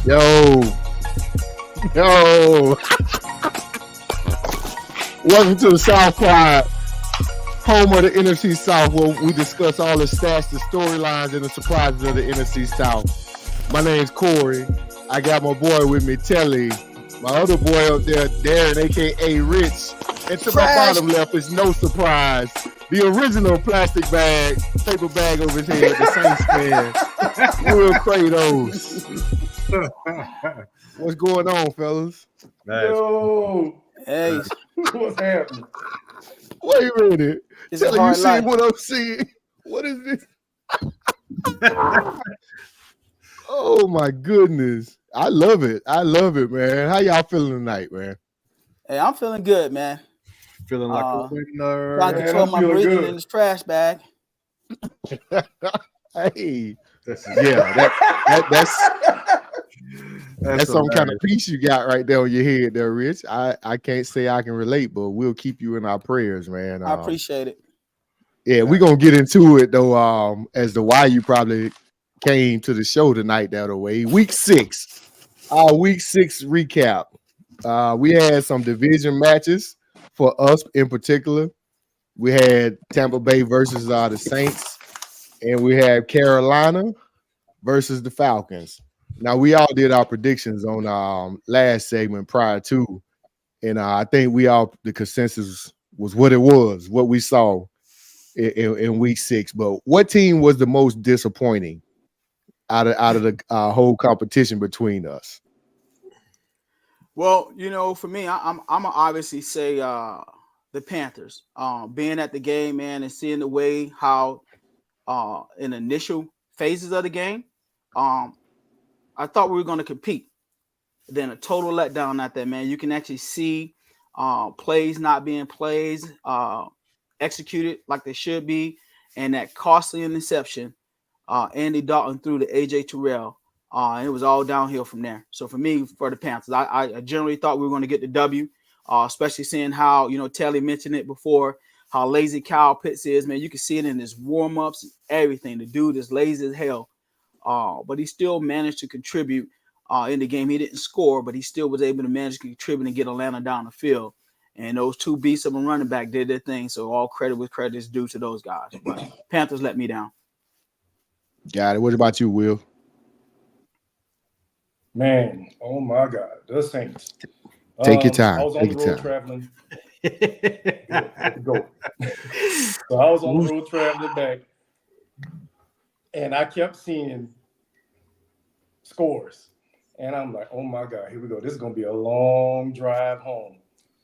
Yo, yo. Welcome to the South Pod, home of the NFC South, where we discuss all the stats, the storylines, and the surprises of the NFC South. My name's Corey. I got my boy with me, Telly. My other boy up there, Darren, a.k.a. Rich. And to my bottom left is no surprise, the original plastic bag, paper bag over his head, the Saints fan, Will Kratos. What's going on, fellas? Yo, Hey, what's happening? Wait a minute. it's Telly, a you hard see life. what I'm seeing? What is this? Oh my goodness. I love it, man. How y'all feeling tonight, man? Hey, I'm feeling good, man. Feeling like a winner. Trying to Man, control I'm my feeling breathing good. in this trash bag. Hey, That's that's some kind of piece you got right there on your head there, Rich. I can't say I can relate, but we'll keep you in our prayers, man. I appreciate it. Yeah, we're gonna get into it though, as to why you probably came to the show tonight that way. Week 6, our week 6 recap. We had some division matches for us in particular. We had Tampa Bay versus the Saints, and we had Carolina versus the Falcons. Now we all did our predictions on last segment prior to, and I think the consensus was what it was, what we saw in week 6. But what team was the most disappointing out of the whole competition between us? Well, for me, I'm gonna obviously say the Panthers. Being at the game, man, and seeing the way how in initial phases of the game, I thought we were going to compete. Then a total letdown at that, man. You can actually see plays not being plays executed like they should be, and that costly interception. Andy Dalton threw to AJ Terrell. And it was all downhill from there. So for me, for the Panthers, I generally thought we were going to get the W, especially seeing how, Telly mentioned it before, how lazy Kyle Pitts is, man. You can see it in his warm-ups, everything. The dude is lazy as hell. But he still managed to contribute in the game. He didn't score, but he still was able to manage to contribute and get Atlanta down the field. And those two beasts of a running back did their thing. So all credit with credit is due to those guys. But Panthers let me down. Got it. What about you, Will? Man, oh my God, the Saints. Take your time. I was on Take the your road time. traveling. Go. So I was on the road traveling back, and I kept seeing scores. And I'm like, oh my God, here we go. This is going to be a long drive home.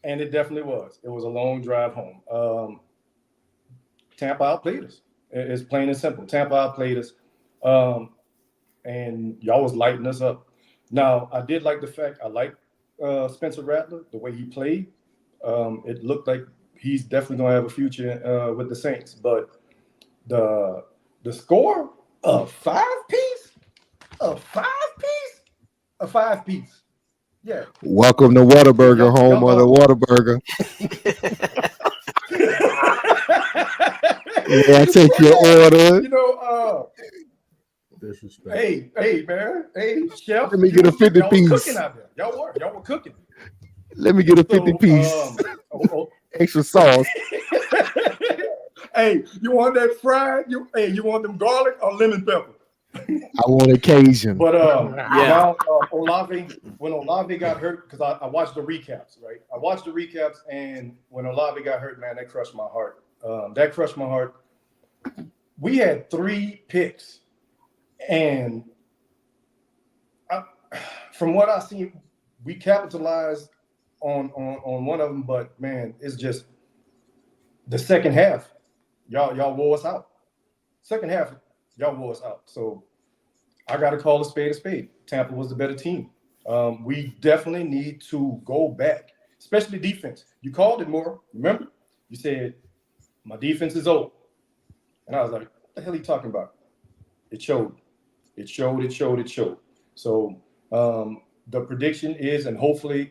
And it definitely was. It was a long drive home. Tampa outplayed us. It's plain and simple. Tampa outplayed us. And y'all was lighting us up. Now, I did like the fact I like Spencer Rattler, the way he played. It looked like he's definitely going to have a future with the Saints. But the score, a five-piece. Yeah. Welcome to Whataburger, home of the Whataburger. Yeah, I take your order. Disrespect. Hey, man. Hey, chef. Let me get a 50 y'all piece. Was cooking out there. Y'all were cooking. Let me get a 50 piece. Extra sauce. Hey, you want that fried? You want them garlic or lemon pepper? I want occasion. But now Olave, when Olave got hurt, because I watched the recaps, right? I watched the recaps, and when Olave got hurt, man, that crushed my heart. We had 3 picks, and from what I see, we capitalized on one of them. But man, it's just the second half. Y'all wore us out. Second half, y'all wore us out. So I got to call a spade a spade. Tampa was the better team. We definitely need to go back, especially defense. You called it more. Remember? You said, my defense is old. And I was like, what the hell are you talking about? It showed. So the prediction is, and hopefully,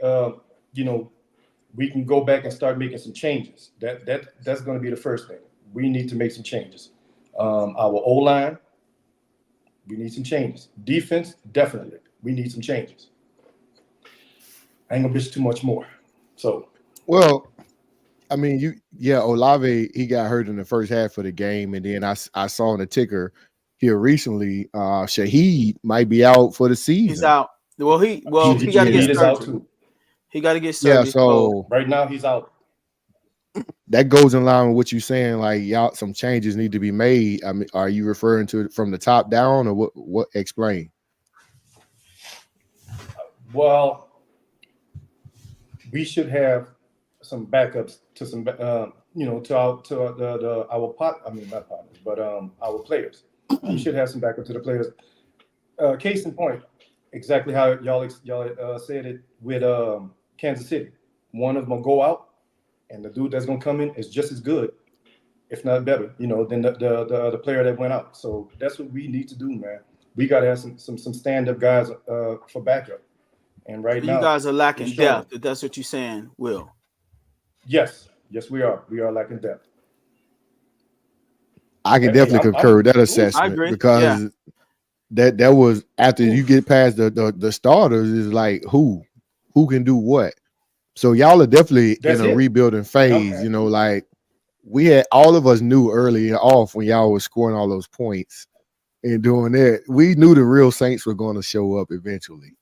we can go back and start making some changes. That's going to be the first thing. We need to make some changes. Our O-line, we need some changes. Defense, definitely. we need some changes. I ain't gonna bitch too much more. So, Well, I mean, Olave, he got hurt in the first half of the game, and then I saw on the ticker here recently, Shaheed might be out for the season. He's out. Well, he got to Shaheed get is out surgery. too. He got to get Yeah, surgery. so Right now he's out. that goes in line with what you're saying. Like, y'all, some changes need to be made. I mean, are you referring to it from the top down, or what? Explain. Well, we should have some backups to some, to our players. We should have some backup to the players. Case in point, exactly how y'all said it with Kansas City. One of them will go out, and the dude that's gonna come in is just as good, if not better, than the player that went out. So that's what we need to do, man. We got to have some stand-up guys for backup. And right now, you guys are lacking depth. If that's what you're saying, Will. Yes, we are. We are lacking depth. I can definitely concur with that assessment. I agree. Because that was after you get past the starters, is like who can do what. So y'all are definitely in a rebuilding phase. Okay. Like all of us knew early off when y'all was scoring all those points and doing that. We knew the real Saints were going to show up eventually.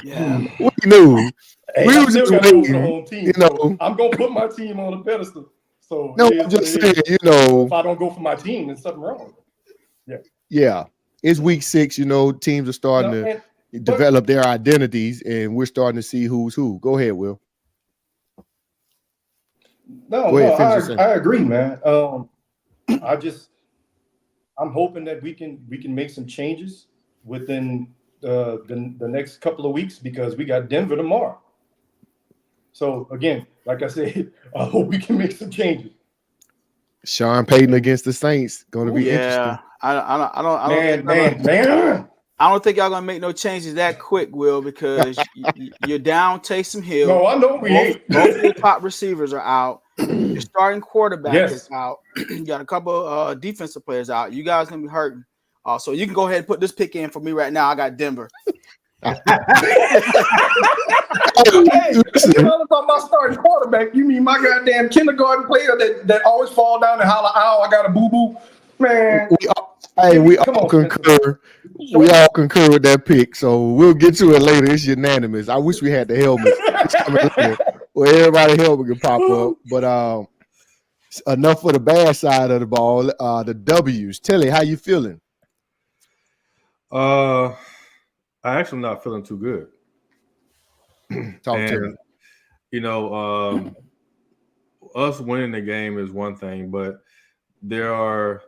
Yeah, we knew. Hey, we was just waiting. The whole team, so I'm gonna put my team on the pedestal. So no, I'm just saying, if I don't go for my team, there's something wrong. Yeah. It's week 6. Teams are starting to develop their identities, and we're starting to see who's who. Go ahead, Will. I agree, man. I'm hoping that we can make some changes within the next couple of weeks, because we got Denver tomorrow. So again, like I said, I hope we can make some changes. Sean Payton against the Saints going to be interesting. I don't think y'all gonna make no changes that quick, Will, because you're down Taysom Hill. No, I know both your top receivers are out. Your starting quarterback is out. You got a couple defensive players out. You guys gonna be hurting. So you can go ahead and put this pick in for me right now. I got Denver. Hey, you're talking about my starting quarterback. You mean my goddamn kindergarten player that always fall down and holler, "Ow, I got a boo-boo." Man. We all concur. We all concur with that pick. So we'll get to it later. It's unanimous. I wish we had the helmet. Well, everybody helmet can pop up. But enough for the bad side of the ball. The W's. Telly, how you feeling? I actually not feeling too good. Talk to me. Us winning the game is one thing, but there are,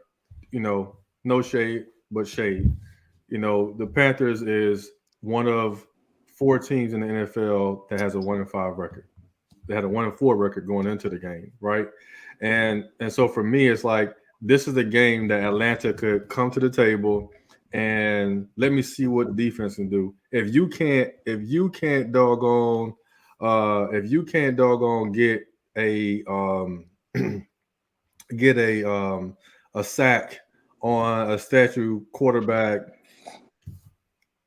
no shade, but shade. The Panthers is one of 4 teams in the NFL that has a 1-5 record. They had a 1-4 record going into the game, right? And so for me, it's like this is a game that Atlanta could come to the table and let me see what defense can do. If you can't doggone get a sack on a statue quarterback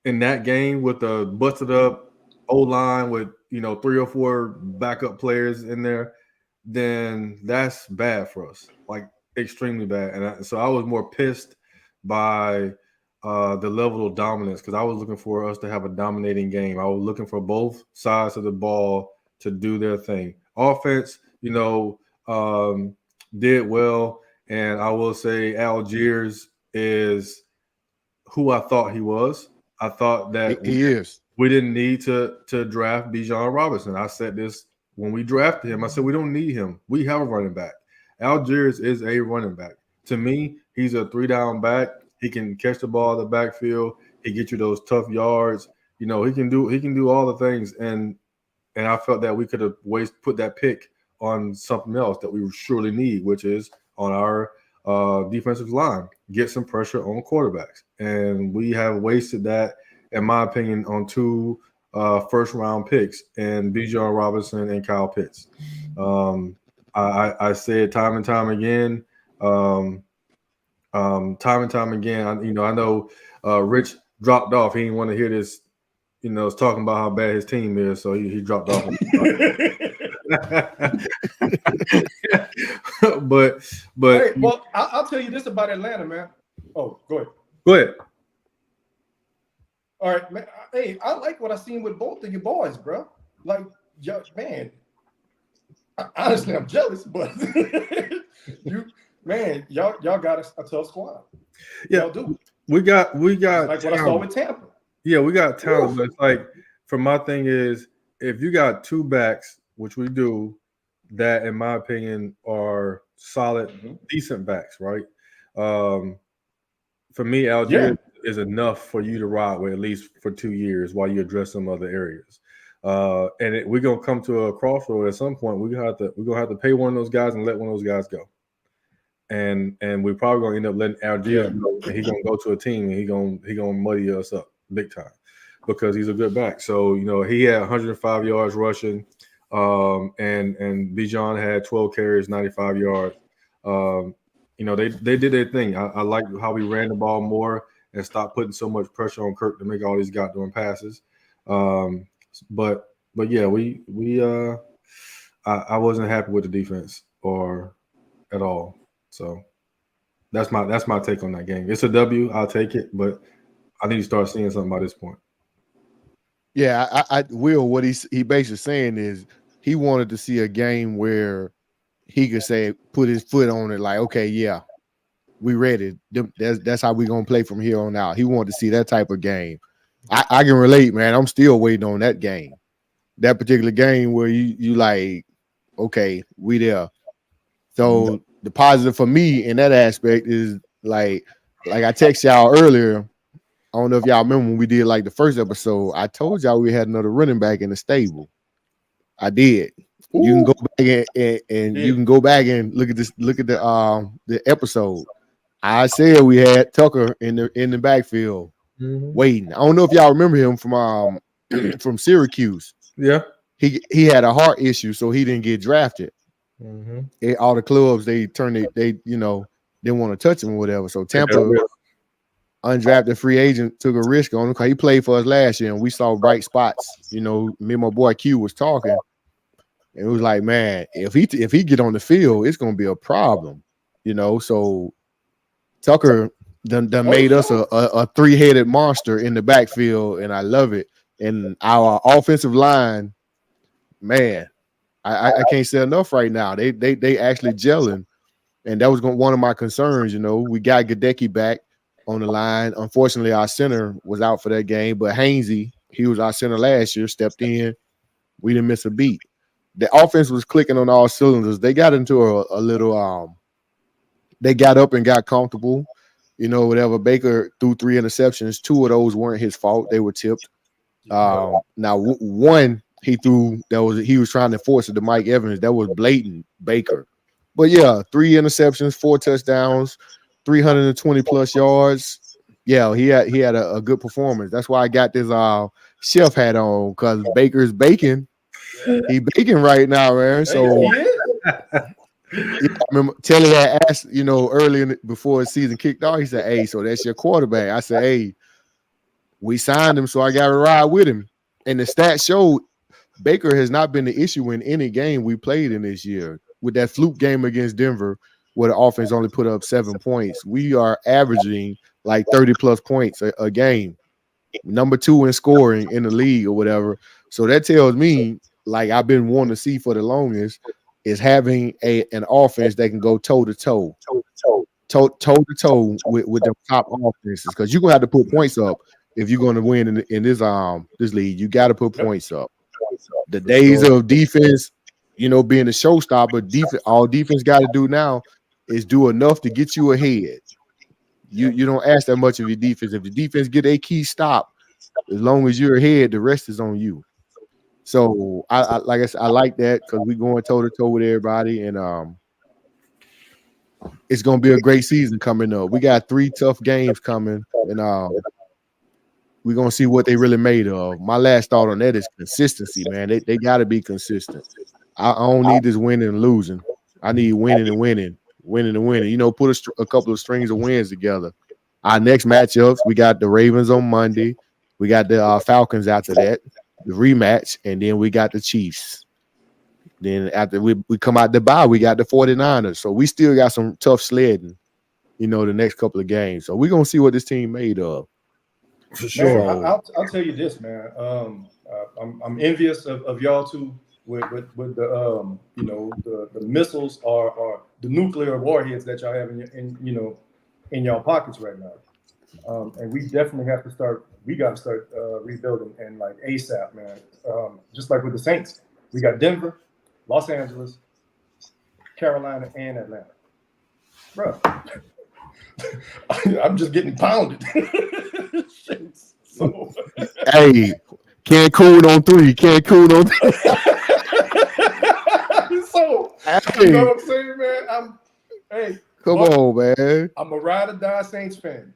in that game with a busted up O-line with 3 or 4 backup players in there, then that's bad for us, like extremely bad. And so I was more pissed by the level of dominance, because I was looking for us to have a dominating game. I was looking for both sides of the ball to do their thing. Offense, did well, and I will say Algiers is who I thought he was. I thought that he is. We didn't need to draft Bijan Robinson. I said this when we drafted him. I said we don't need him. We have a running back. Algiers is a running back. To me, he's a 3-down back. He can catch the ball in the backfield. He get you those tough yards. He can do all the things. And I felt that we could have put that pick on something else that we surely need, which is on our defensive line. Get some pressure on quarterbacks. And we have wasted that, in my opinion, on 2 first-round picks, and Bijan Robinson and Kyle Pitts. I said time and time again, I know Rich dropped off. He didn't want to hear this, was talking about how bad his team is, so he dropped off. but hey, well, I'll tell you this about Atlanta, man. Oh, go ahead. Go ahead. All right, man. Hey, I like what I seen with both of you boys, bro. Like, man. Honestly, I'm jealous, but y'all got a tough squad. Yeah, y'all do. We got like what I saw with Tampa. Yeah, we got talent, but it's like, for my thing is, if you got two backs, which we do, that in my opinion are solid, decent backs, right? For me, Algier is enough for you to ride with at least for 2 years while you address some other areas. And we're gonna come to a crossroad at some point. We're gonna have to pay one of those guys and let one of those guys go. And we're probably gonna end up letting Algier go, and he's gonna go to a team and he gonna muddy us up big time because he's a good back. So he had 105 yards rushing, and Bijan had 12 carries, 95 yards. They did their thing. I like how we ran the ball more and stopped putting so much pressure on Kirk to make all these goddamn passes. But yeah, I wasn't happy with the defense or at all. So that's my take on that game. It's a W. I'll take it, but I need to start seeing something by this point. Yeah, I Will, what he basically saying is he wanted to see a game where he could say, put his foot on it, like, okay, yeah, we ready. That's how we gonna play from here on out. He wanted to see that type of game. I can relate, man. I'm still waiting on that game, that particular game where you like, okay, we there. So the positive for me in that aspect is like I texted y'all earlier. I don't know if y'all remember when we did like the first episode. I told y'all we had another running back in the stable. I did. Ooh. You can go back and you can go back and look at this. Look at the episode. I said we had Tucker in the backfield waiting. I don't know if y'all remember him from Syracuse. Yeah, he had a heart issue, so he didn't get drafted. All the clubs they didn't want to touch him or whatever. So Tampa, undrafted free agent, took a risk on him because he played for us last year, and we saw bright spots. Me and my boy Q was talking, and it was like, man, if he get on the field, it's gonna be a problem. So Tucker done made us a three-headed monster in the backfield, and I love it. And our offensive line, man, I can't say enough right now. They actually gelling, and that was one of my concerns. We got Gadecki back on the line. Unfortunately, our center was out for that game, but Hainsey, he was our center last year, stepped in. We didn't miss a beat. The offense was clicking on all cylinders. They got into a little they got up and got comfortable. Whatever. Baker threw 3 interceptions. 2 of those weren't his fault. They were tipped. Now one he threw he was trying to force it to Mike Evans. That was blatant Baker. But yeah, 3 interceptions, 4 touchdowns, 320 plus yards. Yeah, he had a good performance. That's why I got this chef hat on, because Baker's baking. He baking right now, man. So I remember Telly had asked, early before the season kicked off, he said, hey, so that's your quarterback. I said, hey, we signed him, so I got to ride with him. And the stats showed Baker has not been the issue in any game we played in this year. With that fluke game against Denver, where the offense only put up 7 points, we are averaging like 30 plus points a game, number 2 in scoring in the league or whatever. So that tells me, like I've been wanting to see for the longest, is having an offense that can go toe to toe with the top offenses, because you're gonna have to put points up if you're going to win in this league. You got to put points up. The days of defense, being a showstopper, all defense got to do now is do enough to get you ahead. You don't ask that much of your defense. If the defense get a key stop, as long as you're ahead, the rest is on you. So I like I said, I like that, because we're going toe to toe with everybody, and it's gonna be a great season coming up. We got 3 tough games coming, and we're gonna see what they really made of. My last thought on that is consistency, man. They got to be consistent. I don't need this winning and losing. I need winning and winning. Put a couple of strings of wins together. our next matchups, we got the Ravens on Monday. We got the Falcons after that, the rematch, and then we got the Chiefs. Then after we come out the bye, we got the 49ers. So we still got some tough sledding, the next couple of games. So we're going to see what this team made of. For sure. Man, I'll tell you this, man. I'm envious of y'all two with the the missiles or the nuclear warheads that y'all have in y'all pockets right now. And we definitely have to start. We got to start rebuilding and like ASAP, man. Just like with the Saints, we got Denver, Los Angeles, Carolina, and Atlanta. Bro, I'm just getting pounded. So, hey, Cancun on 3. Cancun on 3. So, hey, you know what I'm saying, man? come on, man. I'm a ride or die Saints fan.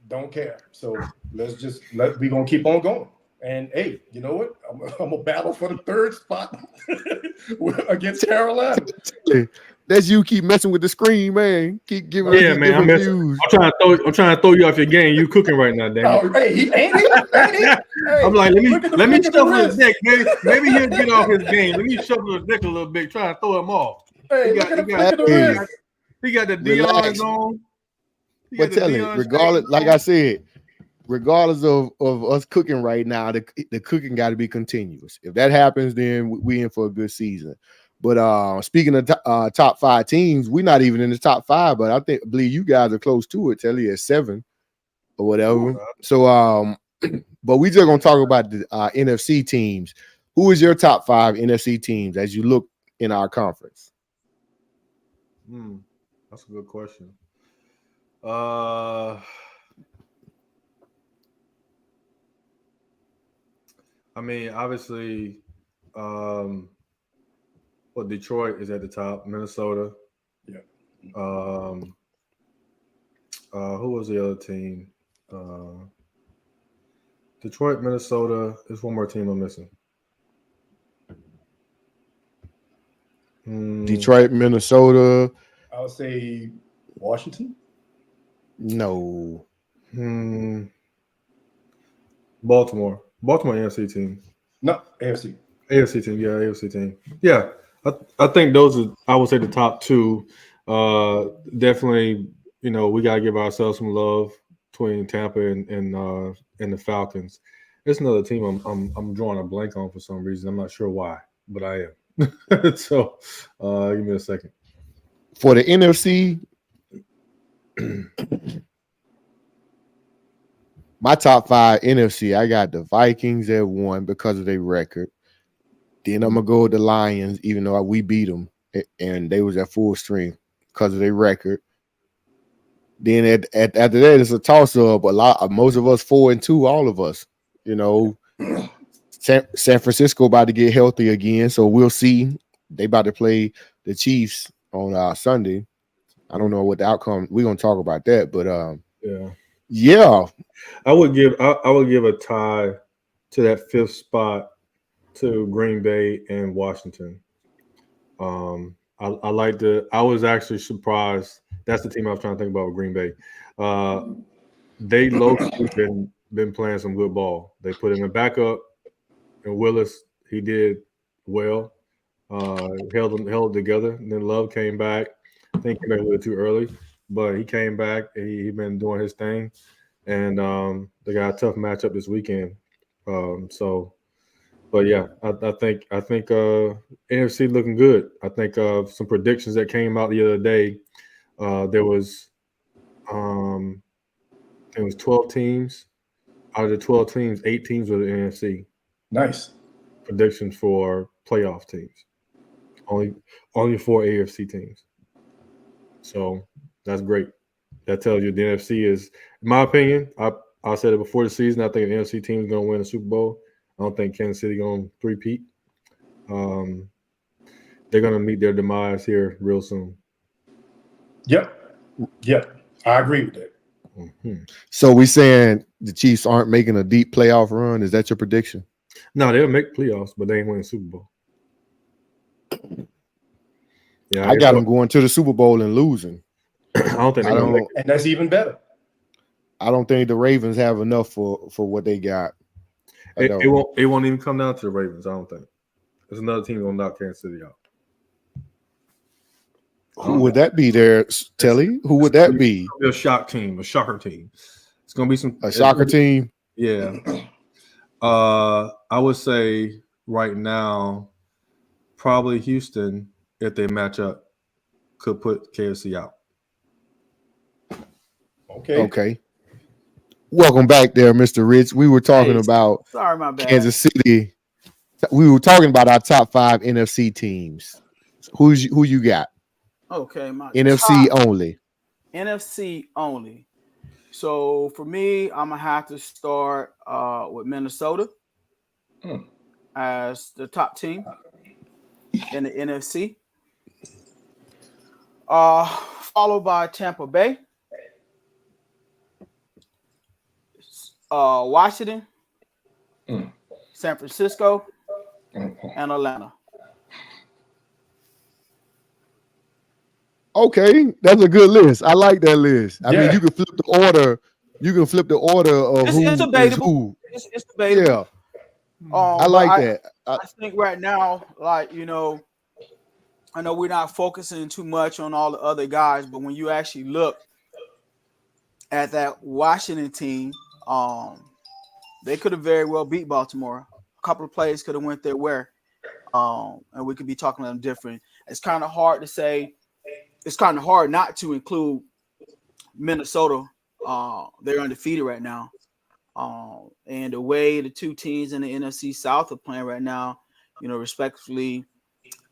Don't care. So we're gonna keep on going. And hey, you know what? I'm gonna battle for the 3rd spot against Carolina. That's you keep messing with the screen, man. Keep giving Yeah, us man. I'm views. trying to throw you off your game. You cooking right now, Dan. Oh, hey, he ain't he? Hey, I'm like, let me look at the shuffle his wrist. deck, man. Maybe he'll get off his game. Let me shuffle his deck a little bit, try to throw him off. Hey, look at the wrist. He got the Relax. Dion's on. But tell it, regardless, like I said, regardless of us cooking right now, the cooking got to be continuous. If that happens, then we in for a good season. But speaking of top 5 teams, we're not even in the top 5, but I believe you guys are close to it. Telly at 7 or whatever. So but we just gonna talk about the NFC teams. Who is your top 5 NFC teams as you look in our conference? That's a good question. I mean, obviously, Detroit is at the top. Minnesota. Yeah. Who was the other team? Detroit, Minnesota. There's one more team I'm missing. Detroit, Minnesota. I would say Washington. No. Baltimore NFC team. No, AFC. AFC team, yeah, AFC team. Yeah, I think those are, I would say, the top 2. Definitely, we gotta give ourselves some love between Tampa and the Falcons. There's another team I'm drawing a blank on for some reason. I'm not sure why, but I am. So give me a second. For the NFC, my top 5 NFC, I got the Vikings at 1 because of their record. Then I'm gonna go with the Lions, even though we beat them and they was at full strength because of their record. Then after that, it's a toss up. Most of us 4-2, all of us. San Francisco about to get healthy again, so we'll see. They about to play the Chiefs on Sunday. I don't know what the outcome. We're gonna talk about that, but yeah. I would give a tie to that 5th spot to Green Bay and Washington. I was actually surprised. That's the team I was trying to think about with Green Bay. They low-key been playing some good ball. They put in a backup, and Willis, he did well. Held it together. And then Love came back. I think he came back a little too early, but he came back. He been doing his thing, and they got a tough matchup this weekend. But yeah, I think NFC looking good. I think some predictions that came out the other day. There was 12 teams. Out of the 12 teams, 8 teams were the NFC. Nice predictions for playoff teams. Only 4 AFC teams. So that's great. That tells you the NFC is, in my opinion, I said it before the season. I think the NFC team is going to win the Super Bowl. I don't think Kansas City going to repeat. They're going to meet their demise here real soon. Yep. I agree with that. Mm-hmm. So we saying the Chiefs aren't making a deep playoff run? Is that your prediction? No, they'll make playoffs, but they ain't winning the Super Bowl. Yeah, I got them going to the Super Bowl and losing. I don't think they're going to make it. And that's even better. I don't think the Ravens have enough for what they got. I don't. It won't even come down to the Ravens. I don't think. There's another team gonna knock Kansas City out. Who would that be there, Telly? Who would that be? A shocker team. It's gonna be A shocker team? Yeah. I would say right now, probably Houston, if they match up, could put KFC out. Okay. Welcome back there, Mr. Rich. We were talking about Sorry, my bad. Kansas City. We were talking about our top 5 NFC teams. Who you got? Okay, my NFC top, only. NFC only. So for me, I'm gonna have to start with Minnesota as the top team in the NFC. Followed by Tampa Bay, Washington, San Francisco, and Atlanta. Okay, that's a good list. I like that list. I mean, Yeah. you can flip the order. You can flip the order of It's who is debatable. who. It's debatable. Yeah, I like that. I think right now, like, I know we're not focusing too much on all the other guys, but when you actually look at that Washington team, they could have very well beat Baltimore. A couple of plays could have went their way, and we could be talking to them different. It's kind of hard to say. It's kind of hard not to include Minnesota. They're undefeated right now. And the way the two teams in the NFC South are playing right now, respectively,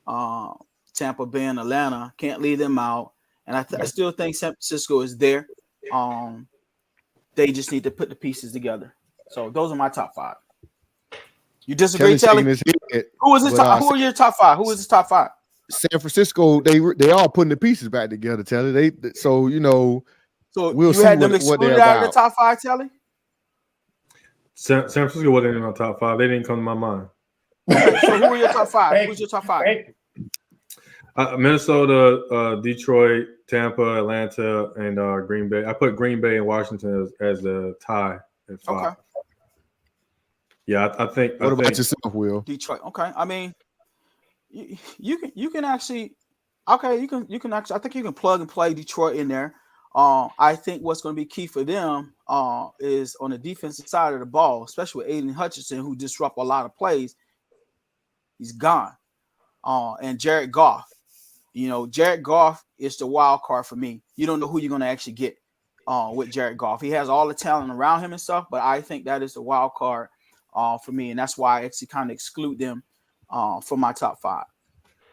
Tampa Bay and Atlanta, can't leave them out. And I still think San Francisco is there. They just need to put the pieces together. So those are my top 5. You disagree, Telly? Who is his top? Who are your top 5? Who is his top 5? San Francisco, they are putting the pieces back together, Telly. So we'll see had them what they're excluded out of about. the top 5, Telly? San Francisco wasn't in my top 5. They didn't come to my mind. So who are your top 5? Who's your top 5? Minnesota, Detroit, Tampa, Atlanta, and Green Bay. I put Green Bay and Washington as the tie at 5. Okay. Yeah, I think. What about yourself, Will? Detroit. Okay. I mean, you can actually. Okay, you can actually. I think you can plug and play Detroit in there. I think what's going to be key for them is on the defensive side of the ball, especially with Aiden Hutchinson, who disrupt a lot of plays. He's gone. And Jared Goff. Jared Goff is the wild card for me. You don't know who you're going to actually get with Jared Goff. He has all the talent around him and stuff, but I think that is the wild card for me, and that's why I actually kind of exclude them from my top 5.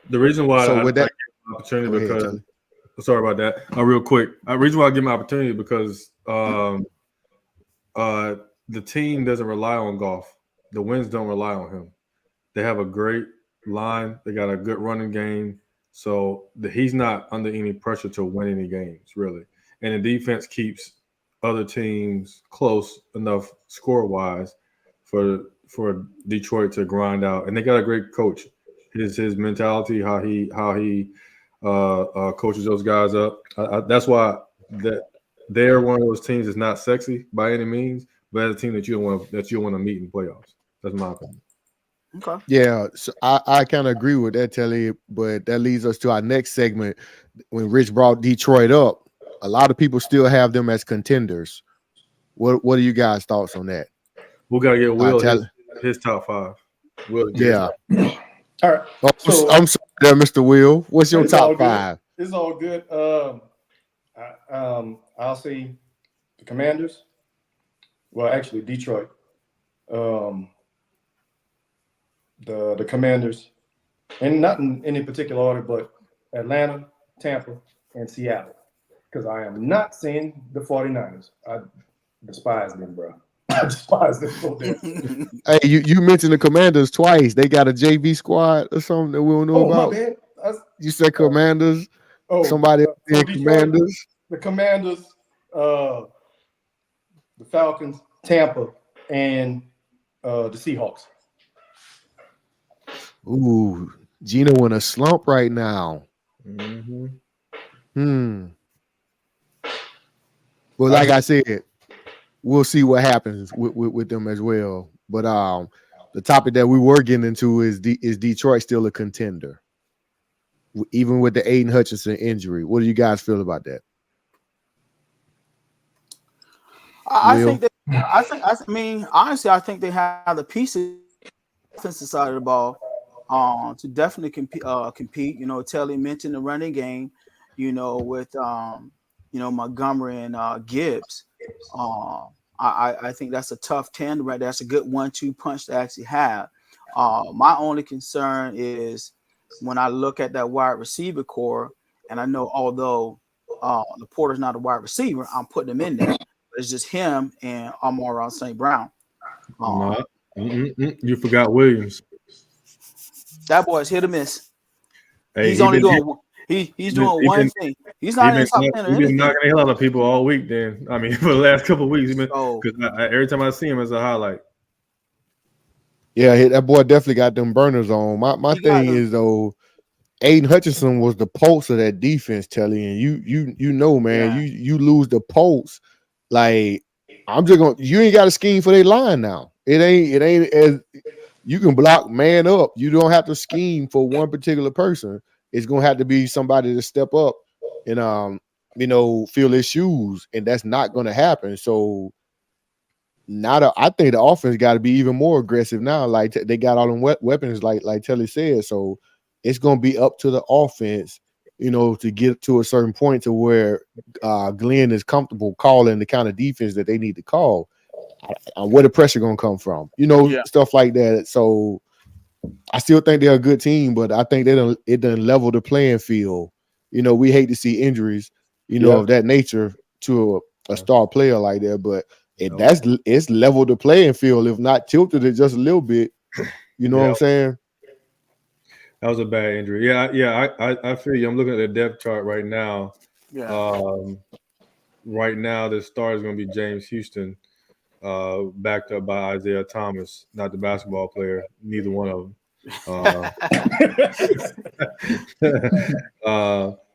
The reason why So I with that opportunity because sorry about that. Real quick, the reason why I give my opportunity because the team doesn't rely on Goff. The wins don't rely on him. They have a great line. They got a good running game. So he's not under any pressure to win any games, really. And the defense keeps other teams close enough score-wise for Detroit to grind out. And they got a great coach. His mentality, how he coaches those guys up. That's why they're one of those teams that's not sexy by any means, but it's a team that you want to meet in playoffs. That's my opinion. Okay. Yeah, so I kind of agree with that, Telly, but that leads us to our next segment. When Rich brought Detroit up, a lot of people still have them as contenders. What are you guys' thoughts on that? We got to get Will his top 5. Will, yeah. All right. So, I'm sorry there, Mr. Will. What's your top 5? It's all good. I'll say the Commanders. Well, actually, Detroit. The Commanders, and not in any particular order, but Atlanta, Tampa, and Seattle. Because I am not seeing the 49ers. I despise them, bro. I despise them so damn. Hey, you mentioned the Commanders twice. They got a JV squad or something that we don't know about. My bad. You said Commanders. Somebody else said Commanders. The Commanders, the Falcons, Tampa, and the Seahawks. Ooh, Gino in a slump right now. Mm-hmm. Well, like I said, we'll see what happens with them as well. But the topic that we were getting into is Detroit still a contender, even with the Aiden Hutchinson injury? What do you guys feel about that? I mean, honestly, I think they have the pieces offensive side of the ball to definitely compete. You know, Telly mentioned the running game, you know, with Montgomery and Gibbs. I think that's a tough tandem, right? That's a good 1-2 punch to actually have. My only concern is when I look at that wide receiver core, and I know although Laporta's not a wide receiver, I'm putting him in there. It's just him and Amon-Ra St. Brown. You forgot Williams. That boy's hit or miss. Hey, He's only doing one thing. He's not in the top 10 or anything. He's been knocking the hell out of people all week. Then I mean, for the last couple of weeks, because every time I see him, it's a highlight. Yeah, that boy definitely got them burners on. My thing is though, Aiden Hutchinson was the pulse of that defense, Telly, and you know, man, you lose the pulse. Like you ain't got a scheme for their line now. It ain't as you can block man up. You don't have to scheme for one particular person. It's gonna have to be somebody to step up and fill his shoes, and that's not gonna happen. So I think the offense got to be even more aggressive now. Like they got all them weapons, like Telly said. So it's gonna be up to the offense, to get to a certain point to where Glenn is comfortable calling the kind of defense that they need to call. Where the pressure gonna come from, stuff like that. So I still think they're a good team, but I think it done level the playing field. We hate to see injuries, of that nature to a star player like that, but it's leveled the playing field, if not tilted it just a little bit. You know what I'm saying? That was a bad injury. Yeah. I feel you. I'm looking at the depth chart right now. Yeah. Right now, the star is going to be James Houston, backed up by Isaiah Thomas, not the basketball player, neither one of them.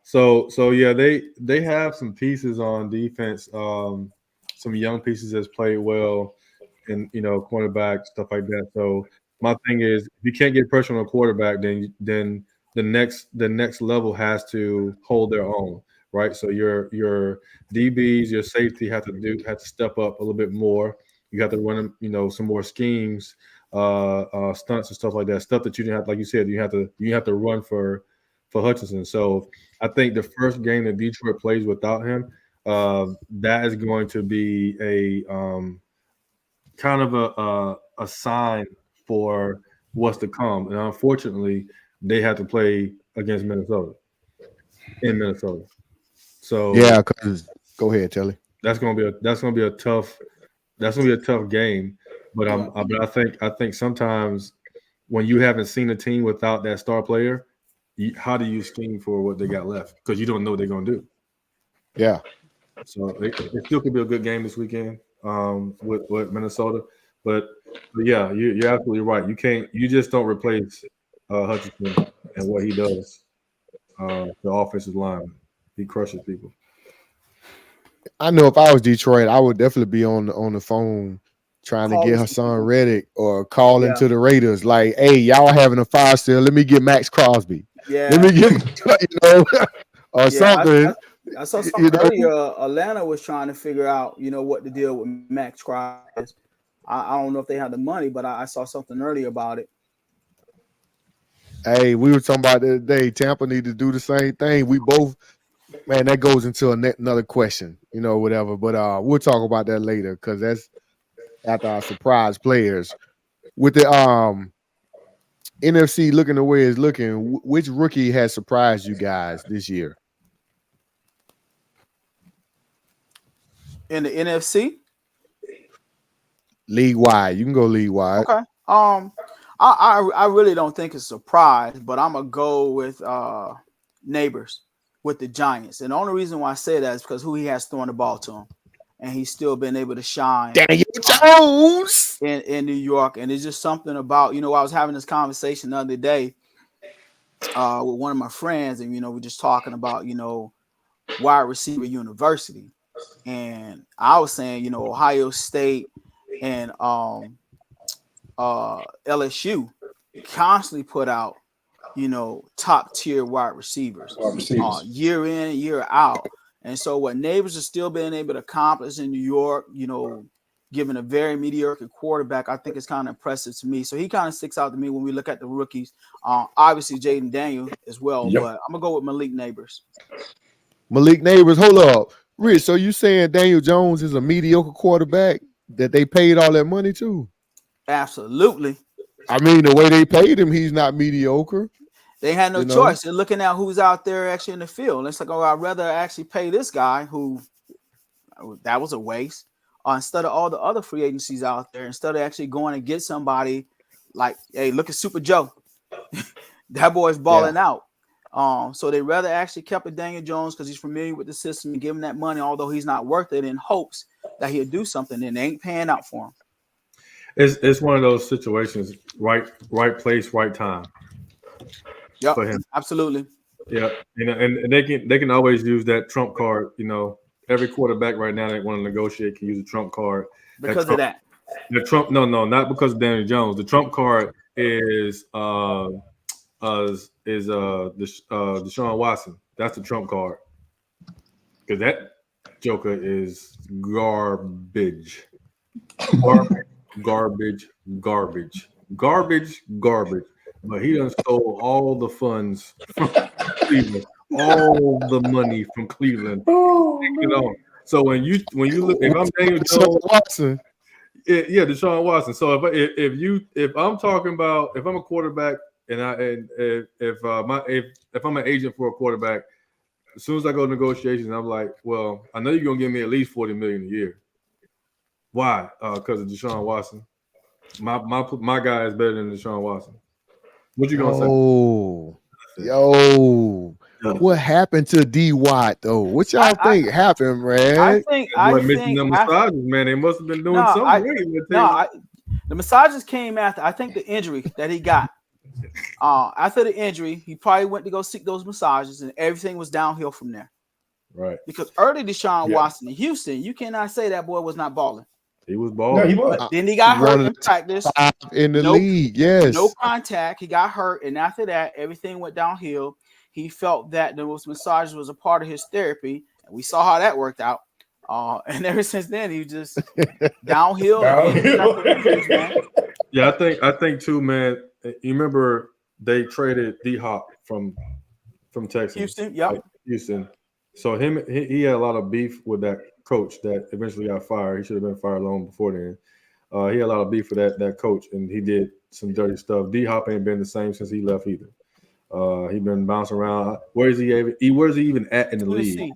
So yeah, they have some pieces on defense, some young pieces that's played well, and cornerback, stuff like that. So my thing is, if you can't get pressure on a quarterback, then the next level has to hold their own, right? So your DBs, your safety have to step up a little bit more. You have to run, some more schemes, stunts and stuff like that. Stuff that you didn't have, like you said, you have to run for Hutchinson. So I think the first game that Detroit plays without him, that is going to be a kind of a sign for what's to come. And unfortunately, they have to play against Minnesota in Minnesota. So yeah, because go ahead, Telly. That's gonna be a tough game. But I think sometimes when you haven't seen a team without that star player, how do you scheme for what they got left? Because you don't know what they're gonna do. Yeah. So it still could be a good game this weekend with Minnesota. But yeah, you're absolutely right. You just don't replace Hutchinson and what he does. The offensive line, he crushes people. I know if I was Detroit, I would definitely be on the phone trying to get Hassan Reddick or calling to the Raiders like, hey, y'all having a fire sale. Let me get Max Crosby. Yeah. Let me get, or something. I saw something earlier. Atlanta was trying to figure out, what the deal with Max Crosby is. I don't know if they have the money, but I saw something earlier about it. Hey, we were talking about the other day. Tampa need to do the same thing. We both, man, that goes into another question, whatever. But we'll talk about that later because that's after our surprise players. With the NFC looking the way it's looking, which rookie has surprised you guys this year? In the NFC? League wide. You can go league wide. Okay. I really don't think it's a surprise, but I'm gonna go with Neighbors with the Giants. And the only reason why I say that is because who he has thrown the ball to him. And he's still been able to shine. Daniel Jones in New York. And it's just something about, I was having this conversation the other day with one of my friends, and we're just talking about, wide receiver university. And I was saying, Ohio State and LSU constantly put out, top tier wide receivers, year in, year out. And so what Neighbors has still been able to accomplish in New York, given a very mediocre quarterback, I think it's kind of impressive to me. So he kind of sticks out to me when we look at the rookies. Obviously Jaden Daniel as well, but I'm gonna go with Malik Neighbors. Malik Neighbors, hold up. Rich, so you saying Daniel Jones is a mediocre quarterback that they paid all that money to? Absolutely. I mean, the way they paid him, he's not mediocre. They had no choice. They're looking at who's out there actually in the field. It's like, I'd rather actually pay this guy who that was a waste instead of all the other free agencies out there, instead of actually going and get somebody like, hey, look at Super Joe. That boy's balling out. So they rather actually kept it Daniel Jones because he's familiar with the system and give him that money, although he's not worth it, in hopes that he'll do something, and they ain't paying out for him. It's one of those situations, right place, right time. Yep, for him. Absolutely. Yeah, and they can always use that trump card. Every quarterback right now that want to negotiate can use a trump card because of that. The Trump, no, not because of Daniel Jones. The trump card is Deshaun Watson. That's the trump card because that joker is garbage. Garbage. But he done stole all the funds from Cleveland, all the money from Cleveland. So when you look, if I'm Daniel Jones, Watson, Deshaun Watson. So if I'm talking about, if I'm a quarterback if I'm an agent for a quarterback, as soon as I go to negotiations, I'm like, well, I know you're gonna give me at least $40 million a year. Why? Because of Deshaun Watson. My guy is better than Deshaun Watson. What you gonna say? What happened to D Watt though? What y'all think happened, man? I think the massages, man. They must have been doing something. The massages came after. I think the injury that he got. After the injury, he probably went to go seek those massages, and everything was downhill from there. Right. Because early Deshaun Watson in Houston, you cannot say that boy was not balling. He was balling. No, he was. Then he got hurt in practice. In the league, yes. No contact. He got hurt, and after that, everything went downhill. He felt that those massages was a part of his therapy, and we saw how that worked out. And ever since then, he just downhill. Yeah, I think too, man. You remember they traded D-Hop from Texas. Houston, yep. Houston. So he had a lot of beef with that coach that eventually got fired. He should have been fired long before then. He had a lot of beef with that coach, and he did some dirty stuff. D-Hop ain't been the same since he left either. He been bouncing around. Where is he even at in the league?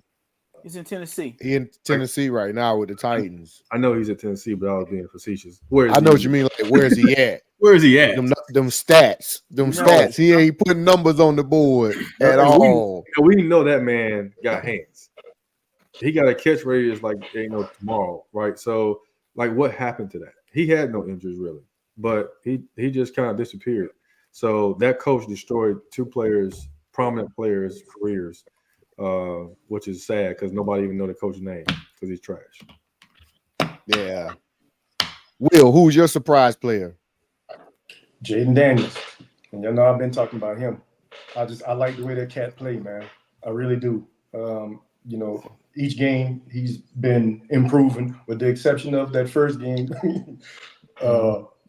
He's in Tennessee. He in Tennessee right now with the Titans. I know he's at Tennessee, but I was being facetious. I know what you mean. Like, where is he at? Where is he at? Them stats. Stats. He ain't putting numbers on the board at all. We know that man got hands. He got a catch radius like ain't no tomorrow, right? So, like, what happened to that? He had no injuries really, but he just kind of disappeared. So that coach destroyed two prominent players' careers, which is sad because nobody even know the coach's name because he's trash. Yeah. Will, who's your surprise player? Jaden Daniels. And I've been talking about him. I like the way that cat play, man. I really do. Each game he's been improving, with the exception of that first game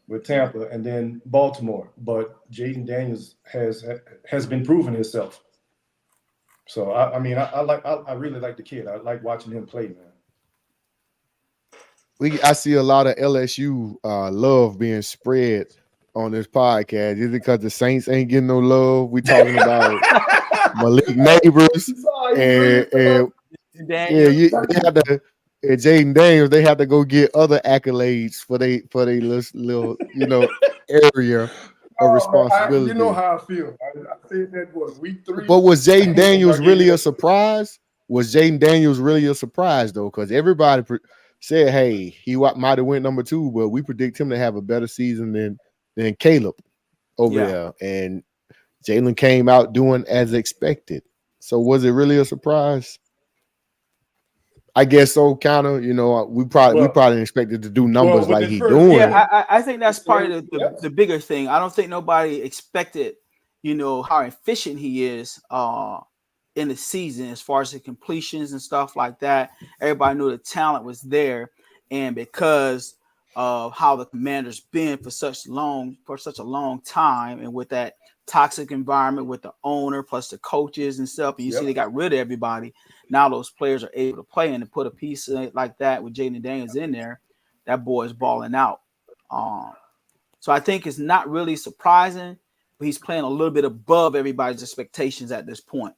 with Tampa and then Baltimore. But Jaden Daniels has been proving himself. So I really like the kid. I like watching him play, man. I see a lot of LSU love being spread on this podcast. Is it because the Saints ain't getting no love? We talking about Malik Neighbors and Jaden Daniels. They have to go get other accolades for they little area of responsibility. You know how I feel. I said that was week 3. But was Jaden Daniels really a surprise? Was Jaden Daniels really a surprise though? Because everybody said, "Hey, he might have went number 2," but we predict him to have a better season than Caleb over there. And Jalen came out doing as expected. So was it really a surprise? I guess so, kind of. You know, we probably expected to do numbers with like this he first doing. game- Yeah, I think that's part of Yeah. the bigger thing. I don't think nobody expected, how efficient he is in the season as far as the completions and stuff like that. Everybody knew the talent was there, and because of how the Commanders been for such a long time, and with that toxic environment with the owner plus the coaches and stuff, and you see they got rid of everybody. Now those players are able to play, and to put a piece like that with Jaden Daniels in there, that boy is balling out. So I think it's not really surprising, but he's playing a little bit above everybody's expectations at this point.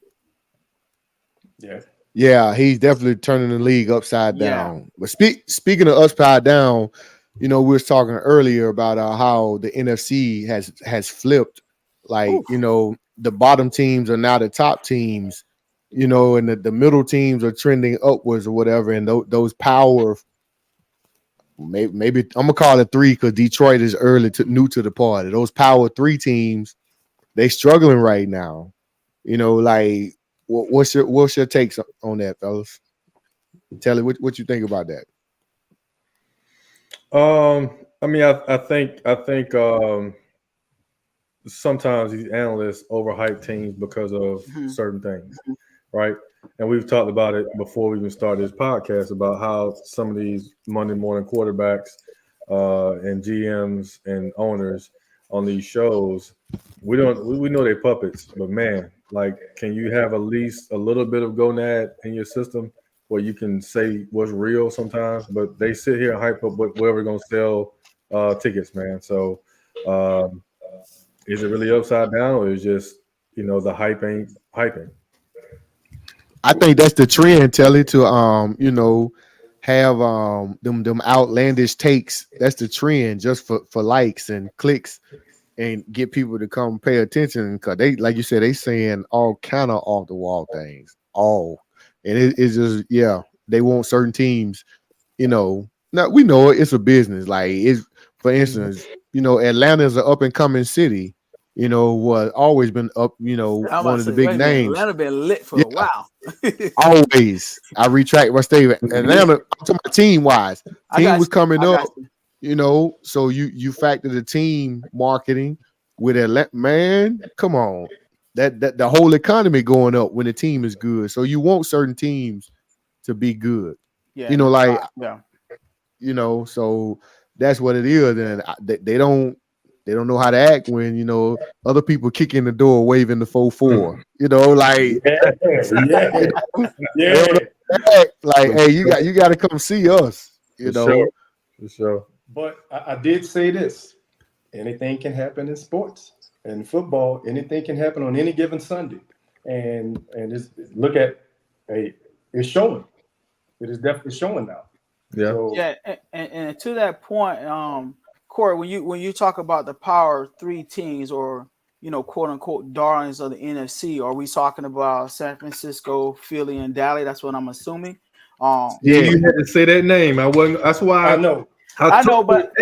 Yeah, he's definitely turning the league upside down. Yeah. But speaking of upside down, we was talking earlier about how the NFC has flipped. Like, Oof. the bottom teams are now the top teams, and the middle teams are trending upwards or whatever. And those power, maybe I'm gonna call it 3 because Detroit is new to the party. Those power 3 teams, they struggling right now. Like, what's your takes on that, fellas? Tell it what you think about that. I mean, I think sometimes these analysts overhype teams because of certain things, right? And we've talked about it before we even started this podcast about how some of these Monday morning quarterbacks and GMs and owners on these shows, we know they're puppets, but man, like, can you have at least a little bit of gonad in your system where you can say what's real sometimes? But they sit here and hype up whatever they're gonna sell tickets, man. So is it really upside down, or is just the hype ain't hyping? I think that's the trend, Telly, to have them outlandish takes. That's the trend, just for likes and clicks, and get people to come pay attention, because they, like you said, they saying all kind of off the wall things. And it's just, they want certain teams. Now we know it's a business. Like, it's, for instance, Atlanta is an up and coming city. Was always been up. One of the big names. Atlanta been lit for a while. Always. I retract my statement. Atlanta, to my team wise, team was coming up. So you factor the team marketing with Atlanta. Man, come on, that the whole economy going up when the team is good. So you want certain teams to be good. So that's what it is. And they don't know how to act when other people kick in the door waving the 4-4. Like, hey, you got to come see us. For sure. But I did say this: anything can happen in sports and football. Anything can happen on any given Sunday, and look at it's showing. It is definitely showing now. Yeah. So, and to that point, Corey, when you talk about the power 3 teams, or quote unquote darlings of the NFC, are we talking about San Francisco, Philly, and Dallas? That's what I'm assuming. You had to say that name. I wasn't. That's why I know. I know, but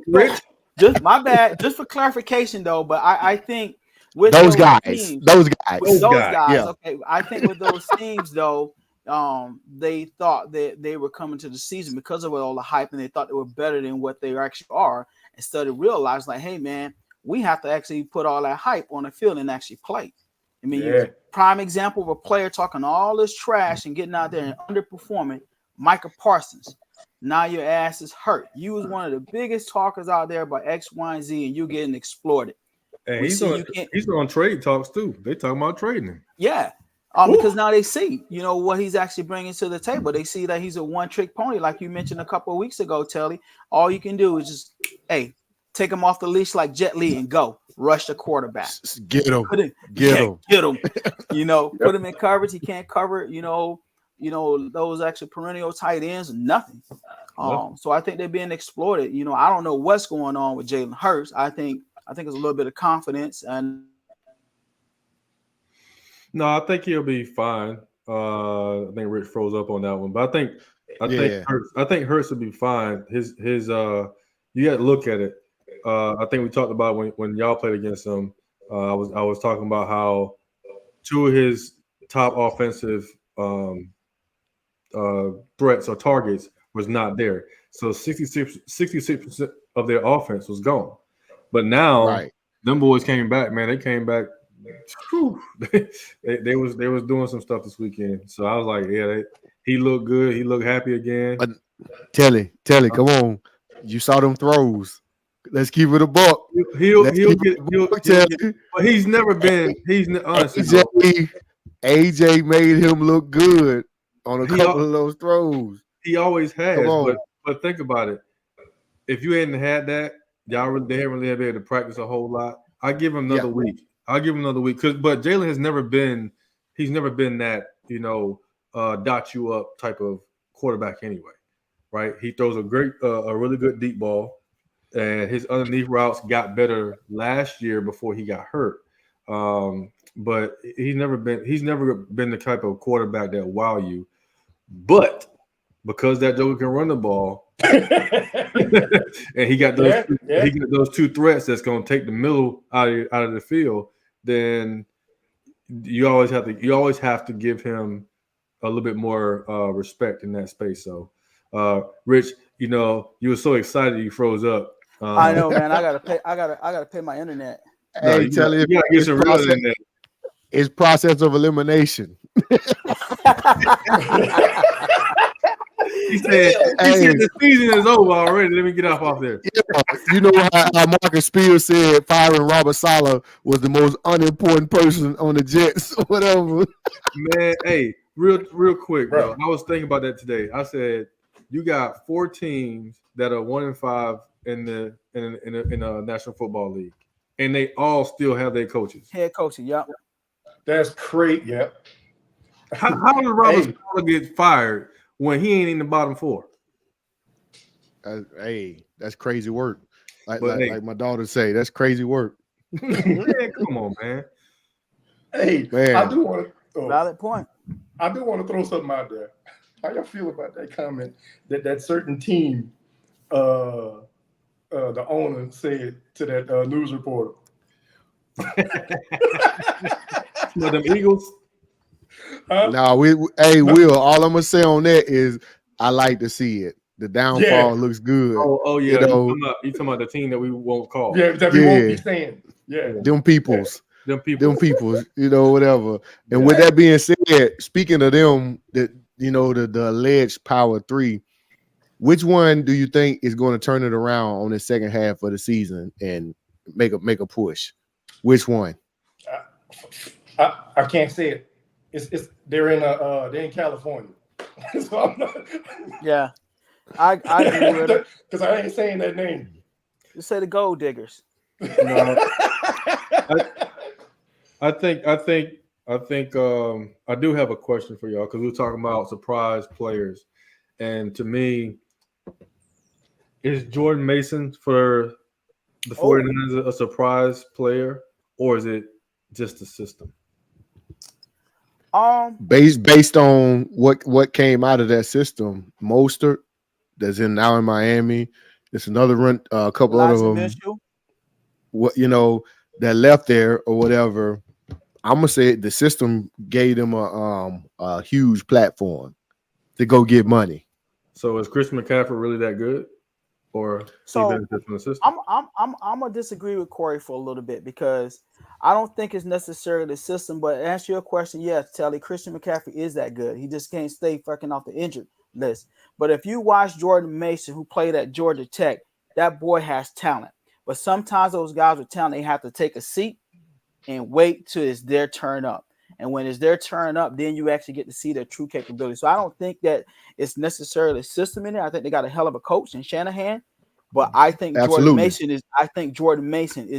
Rich. Just my bad. Just for clarification, though, but I think with those guys. Yeah. Okay, I think with those teams, though, they thought that they were coming to the season because of all the hype, and they thought they were better than what they actually are, instead of realizing, like, hey, man, we have to actually put all that hype on the field and actually play. I mean, prime example of a player talking all this trash and getting out there and underperforming, Micah Parsons. Now your ass is hurt. You was one of the biggest talkers out there about X, Y, and Z, and you're getting exploited. And he's on trade talks too. They talking about trading him. Yeah. Because now they see, what he's actually bringing to the table. They see that he's a one-trick pony, like you mentioned a couple of weeks ago, Telly. All you can do is just, take him off the leash like Jet Li and go rush the quarterback. Get him. Get him. Put him in coverage. He can't cover. Those actual perennial tight ends, nothing. So I think they're being exploited. I don't know what's going on with Jalen Hurts. I think it's a little bit of confidence and. No, I think he'll be fine. I think Rich froze up on that one, but I think Hurts will be fine. His you got to look at it. I think we talked about when y'all played against him. I was talking about how 2 of his top offensive threats or targets was not there. So 66% of their offense was gone. But now Right. them boys came back, man. They came back. Whew, they was doing some stuff this weekend. So I was like, yeah, he looked good. He looked happy again. But Telly, come on. You saw them throws. Let's keep it a buck. He'll Let's get, keep it a he'll buck, get, Telly. but he's never been. He's honestly, bro, AJ made him look good on a He couple al- of those throws. he always has. Come on. But think about it. If you hadn't had that, they haven't really been able to practice a whole lot. I give him another week. I'll give him another week but Jalen has never been. He's never been that dot you up type of quarterback anyway, right? He throws a really good deep ball, and his underneath routes got better last year before he got hurt. But he's never been the type of quarterback that wow you. But because that Joker can run the ball, and he got those two threats that's going to take the middle out of the field, then you always have to give him a little bit more respect in that space. So, Rich, you were so excited you froze up. I know, man. I gotta pay my internet. Hey, tell him you gotta get some real internet. It's process of elimination. He said the season is over already. Let me get off there. Yeah, you know how Marcus Spears said firing Robert Saleh was the most unimportant person on the Jets or whatever. Man, hey, real quick, bro. I was thinking about that today. I said you got 4 teams that are 1-5 in the National Football League, and they all still have their coaches. Head coaching, yep. That's crazy. Yep. How does Robert Saleh get fired when he ain't in the bottom 4? Hey, that's crazy work. Like my daughter say, that's crazy work. Man, come on, man. Hey, man. I do want to valid point. I do want to throw something out there. How y'all feel about that comment that certain team, the owner said to that news reporter? Them Eagles. Now Will, all I'm gonna say on that is I like to see it. The downfall looks good. Oh yeah, you talking about the team that we won't call. Yeah, that we won't be saying. Yeah, them peoples. Them people, whatever. And with that being said, speaking of them, the alleged Power 3, which one do you think is going to turn it around on the second half of the season and make a push? Which one? I can't say it. It's they're in California. So I'm not. Yeah, I agree with it because I ain't saying that name. Just say the Gold Diggers. No, I think I do have a question for y'all because we're talking about surprise players, and to me, is Jordan Mason for the 49ers a surprise player, or is it just the system? Based on what came out of that system, Mostert that's now in Miami. There's another a couple of them. Mitchell. That left there or whatever. I'm gonna say the system gave them a huge platform to go get money. So is Chris McCaffrey really that good, or so he benefits from the system? I'm gonna disagree with Corey for a little bit because I don't think it's necessarily the system. But to answer your question, yes, Telly, Christian McCaffrey is that good. He just can't stay fucking off the injured list. But if you watch Jordan Mason, who played at Georgia Tech, that boy has talent. But sometimes those guys with talent, they have to take a seat and wait till it's their turn up. And when it's their turn up, then you actually get to see their true capability. So I don't think that it's necessarily a system in there. I think they got a hell of a coach in Shanahan. But I think Jordan Mason is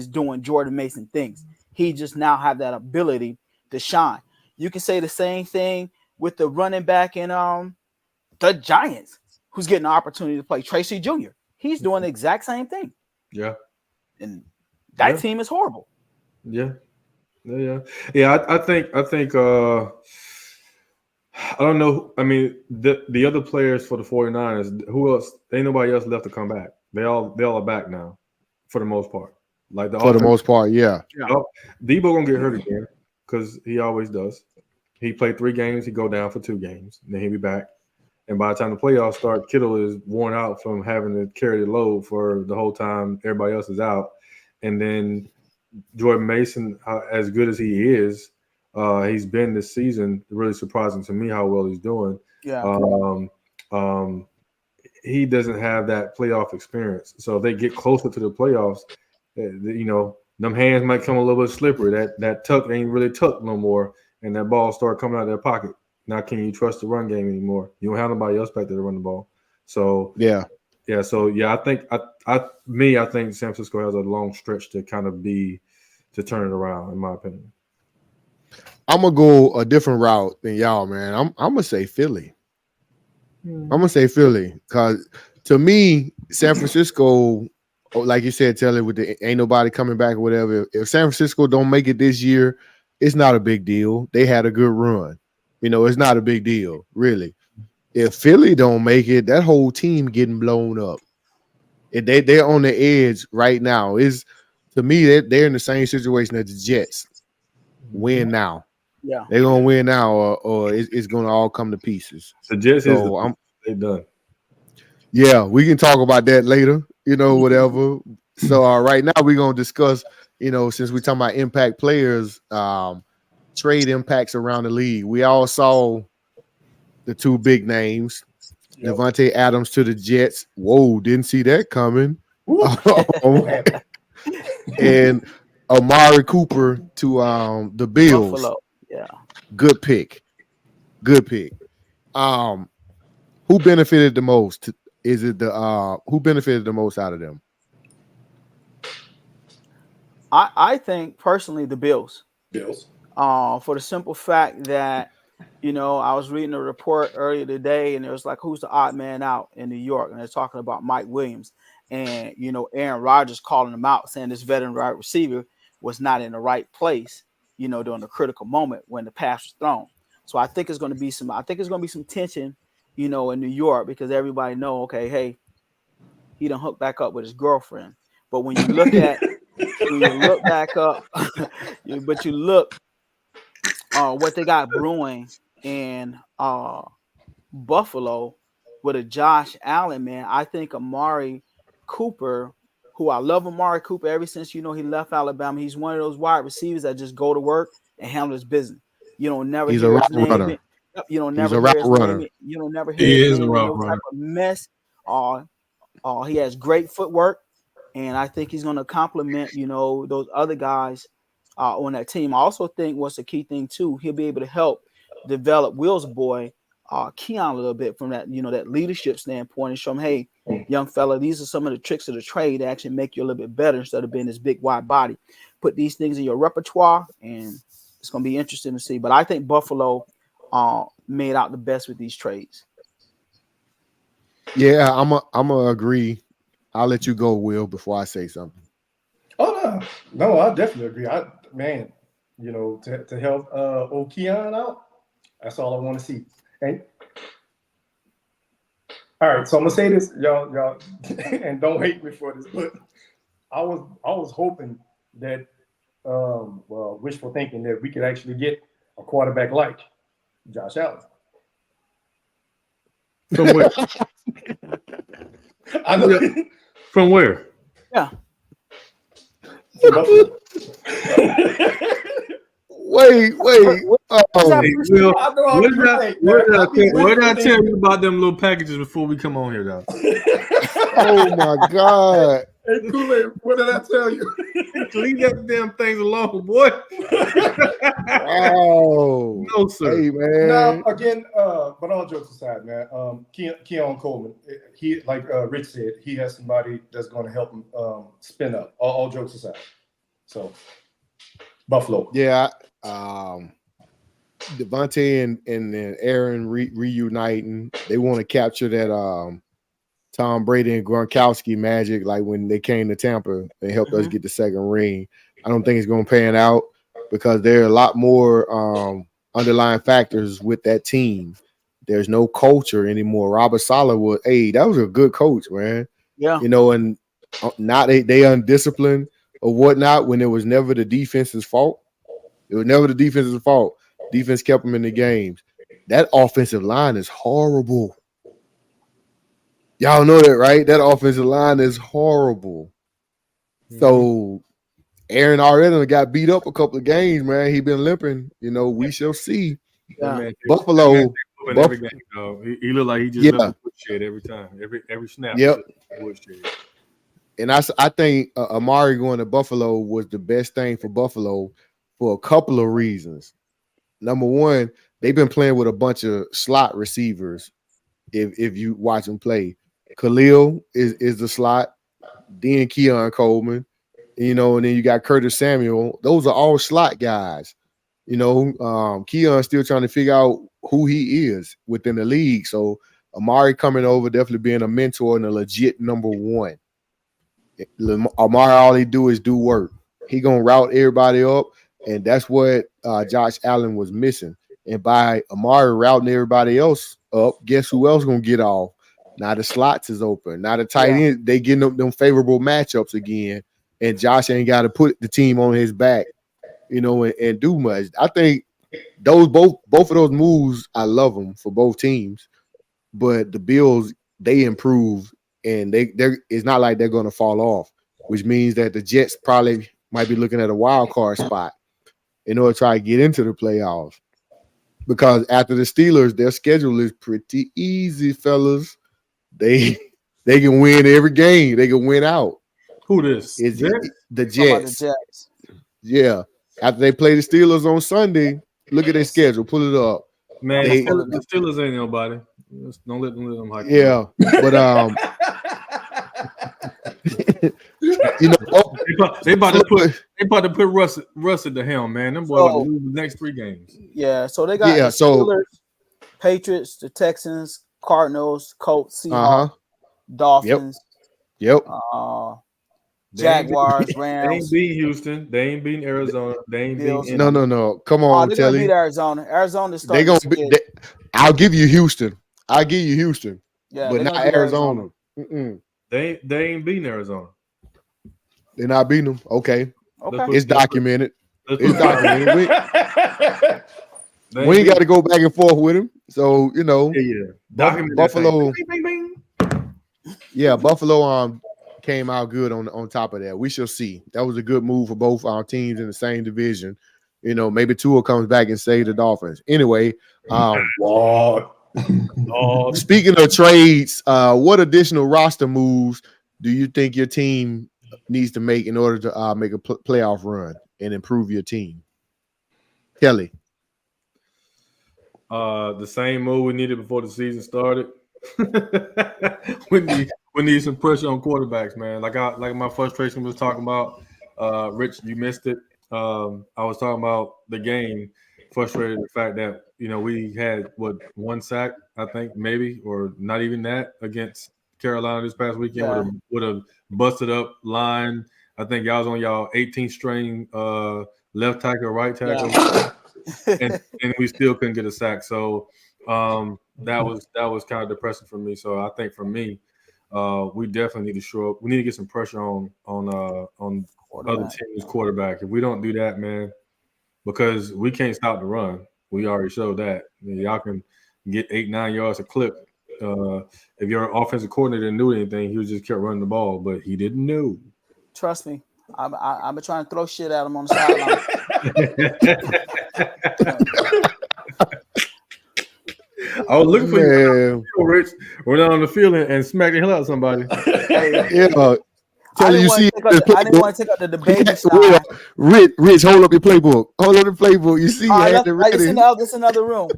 doing Jordan Mason things. He just now have that ability to shine. You can say the same thing with the running back in the Giants, who's getting an opportunity to play, Tracy Jr. He's doing the exact same thing. Yeah. And that team is horrible. Yeah. I think I don't know. I mean, the other players for the 49ers, who else? Ain't nobody else left to come back. They all are back now, for the most part. Like the most part, yeah. Debo gonna get hurt again because he always does. He played 3 games. He go down for 2 games, and then he'll be back. And by the time the playoffs start, Kittle is worn out from having to carry the load for the whole time everybody else is out. And then Jordan Mason, as good as he is, he's been this season, really surprising to me how well he's doing. Yeah. He doesn't have that playoff experience. So if they get closer to the playoffs, them hands might come a little bit slippery. That tuck ain't really tucked no more, and that ball start coming out of their pocket. Now, can you trust the run game anymore? You don't have nobody else back there to run the ball. So I think I think San Francisco has a long stretch to kind of to turn it around, in my opinion. I'm gonna go a different route than y'all, man. I'm gonna say Philly. I'm gonna say Philly because to me, San Francisco, like you said, Telly, with the ain't nobody coming back or whatever. If San Francisco don't make it this year, it's not a big deal. They had a good run. It's not a big deal, really. If Philly don't make it, that whole team getting blown up. They're on the edge right now. To me, they're in the same situation as the Jets. Win now. Yeah, they're gonna win now, or it's gonna all come to pieces. The Jets they're done. Yeah, we can talk about that later. Whatever. So right now we're gonna discuss. Since we're talking about impact players, trade impacts around the league. We all saw the two big names, Devontae Adams to the Jets. Whoa, didn't see that coming. And Amari Cooper to the Bills. Buffalo. Yeah. Good pick. Who benefited the most? Is it who benefited the most out of them? I think personally the Bills. Bills. For the simple fact that, I was reading a report earlier today and it was like, who's the odd man out in New York? And they're talking about Mike Williams. And, Aaron Rodgers calling him out, saying this veteran wide receiver was not in the right place, during the critical moment when the pass was thrown. So I think it's going to be some tension, in New York because everybody know, okay, hey, he done hooked back up with his girlfriend. But when you look at, what they got brewing in Buffalo with a Josh Allen, man, I think Amari Cooper, who I love Amari Cooper ever since, he left Alabama. He's one of those wide receivers that just go to work and handle his business. You don't never he's hear a his route name. runner. You don't He's never a hear route his runner. name. You don't never hear his name in no runner. type of mess. He has great footwork, and I think he's going to complement, those other guys on that team. I also think what's the key thing too, he'll be able to help develop Will's boy, Keon, a little bit from that, that leadership standpoint and show him, hey, young fella, these are some of the tricks of the trade that actually make you a little bit better instead of being this big wide body. Put these things in your repertoire, and it's going to be interesting to see. But I think Buffalo made out the best with these trades. Yeah, I'm a agree. I'll let you go, Will, before I say something. Oh no, I definitely agree. To help old Keon out, that's all I want to see. And all right, so I'm gonna say this, y'all, and don't hate me for this, but I was hoping that, wishful thinking that we could actually get a quarterback like Josh Allen. From where? I know. From where? Yeah. Wait. Hey, Will, what did I tell you about them little packages before we come on here, though? Oh my God. Hey, Kool-Aid, what did I tell you? Leave that damn things alone, boy. Oh No, sir. Hey, man. Now, again, but all jokes aside, man, Keon Coleman, he, like Rich said, he has somebody that's going to help him spin up. All jokes aside. So, Buffalo. Yeah. Devontae and Aaron reuniting. They want to capture that Tom Brady and Gronkowski magic, like when they came to Tampa and helped us get the second ring. I don't think it's going to pan out because there are a lot more underlying factors with that team. There's no culture anymore. Robert Saleh that was a good coach, man. Yeah. And now they undisciplined or whatnot when it was never the defense's fault. It was never the defense's fault. Defense kept them in the games. That offensive line is horrible. Y'all know that, right? That offensive line is horrible. So Aaron already got beat up a couple of games, man. He been limping. We shall see. That Yeah. man, Buffalo, moving every game, dog. He looked like he just left yeah, the woodshed every time. Every snap. yep. He left the woodshed. And I think Amari going to Buffalo was the best thing for Buffalo for a couple of reasons. Number one, they've been playing with a bunch of slot receivers. If you watch them play, Khalil is the slot, then Keon Coleman, and then you got Curtis Samuel. Those are all slot guys. Keon's still trying to figure out who he is within the league. So Amari coming over, definitely being a mentor and a legit number one. Amari, all he do is do work. He gonna route everybody up, and that's what Josh Allen was missing. And by Amari routing everybody else up, guess who else gonna get off? Now the slots is open. Now the tight end, they getting them favorable matchups again, and Josh ain't got to put the team on his back, and do much. I think both of those moves, I love them for both teams. But the Bills, they improved, and it's not like they're going to fall off, which means that the Jets probably might be looking at a wild card spot in order to try to get into the playoffs. Because after the Steelers, their schedule is pretty easy, fellas. They can win every game. They can win out. Who this? It's Jets? the Jets. The Jets. Yeah. After they play the Steelers on Sunday, look at their schedule. Pull it up. Man, the Steelers ain't nobody. Don't let them hype. Yeah, but they about to put Russ at the helm, man. Them boys about to lose the next 3 games. Yeah, so they got the Steelers, Patriots, the Texans, Cardinals, Colts, Seahawks, Dolphins. Yep. Jaguars, Rams. They ain't beating Houston. They ain't beating Arizona. They ain't beating. No. Come on, they're gonna beat Arizona. Arizona's starting. I'll give you Houston. Yeah, but not Arizona. They ain't beating Arizona. They're not beating them. Okay. It's documented. We ain't got to go back and forth with him. So Buffalo. Yeah, Buffalo came out good on top of that. We shall see. That was a good move for both our teams in the same division. Maybe Tua comes back and save the Dolphins. Anyway, speaking of trades, what additional roster moves do you think your team needs to make in order to make a playoff run and improve your team? Kelly. The same move we needed before the season started. we need some pressure on quarterbacks, man. Like my frustration was talking about. Rich, you missed it. I was talking about the game, frustrated the fact that we had one sack, I think maybe, or not even that against Carolina this past weekend with a busted up line. I think y'all was on y'all 18th string left tackle, right tackle, and we still couldn't get a sack. So that was kind of depressing for me. So I think for me, we definitely need to show up. We need to get some pressure on other teams' quarterback. If we don't do that, man, because we can't stop the run. We already showed that. Y'all can get 8-9 yards a clip. If your offensive coordinator knew anything, he would just kept running the ball, but he didn't know. Trust me, I've been trying to throw shit at him on the sideline. I was looking for you, Rich. Went out on the field and smacked the hell out of somebody. I didn't want to take up the debate side. Rich, hold up your playbook. Hold up the playbook. You see, it's another room.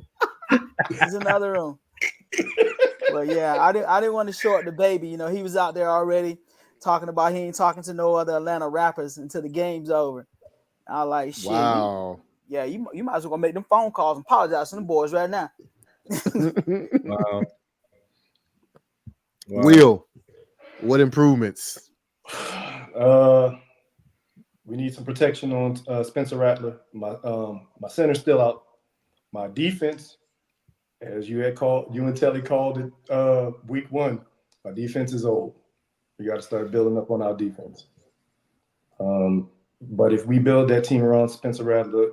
It's another room. But yeah, I didn't want to show up the baby. He was out there already talking about he ain't talking to no other Atlanta rappers until the game's over. I was like, shit. Wow. You might as well make them phone calls and apologize to them boys right now. Wow. Will, what improvements? We need some protection on Spencer Rattler. My center's still out. My defense, as you and Telly called it week 1, our defense is old. We got to start building up on our defense. But if we build that team around Spencer Rattler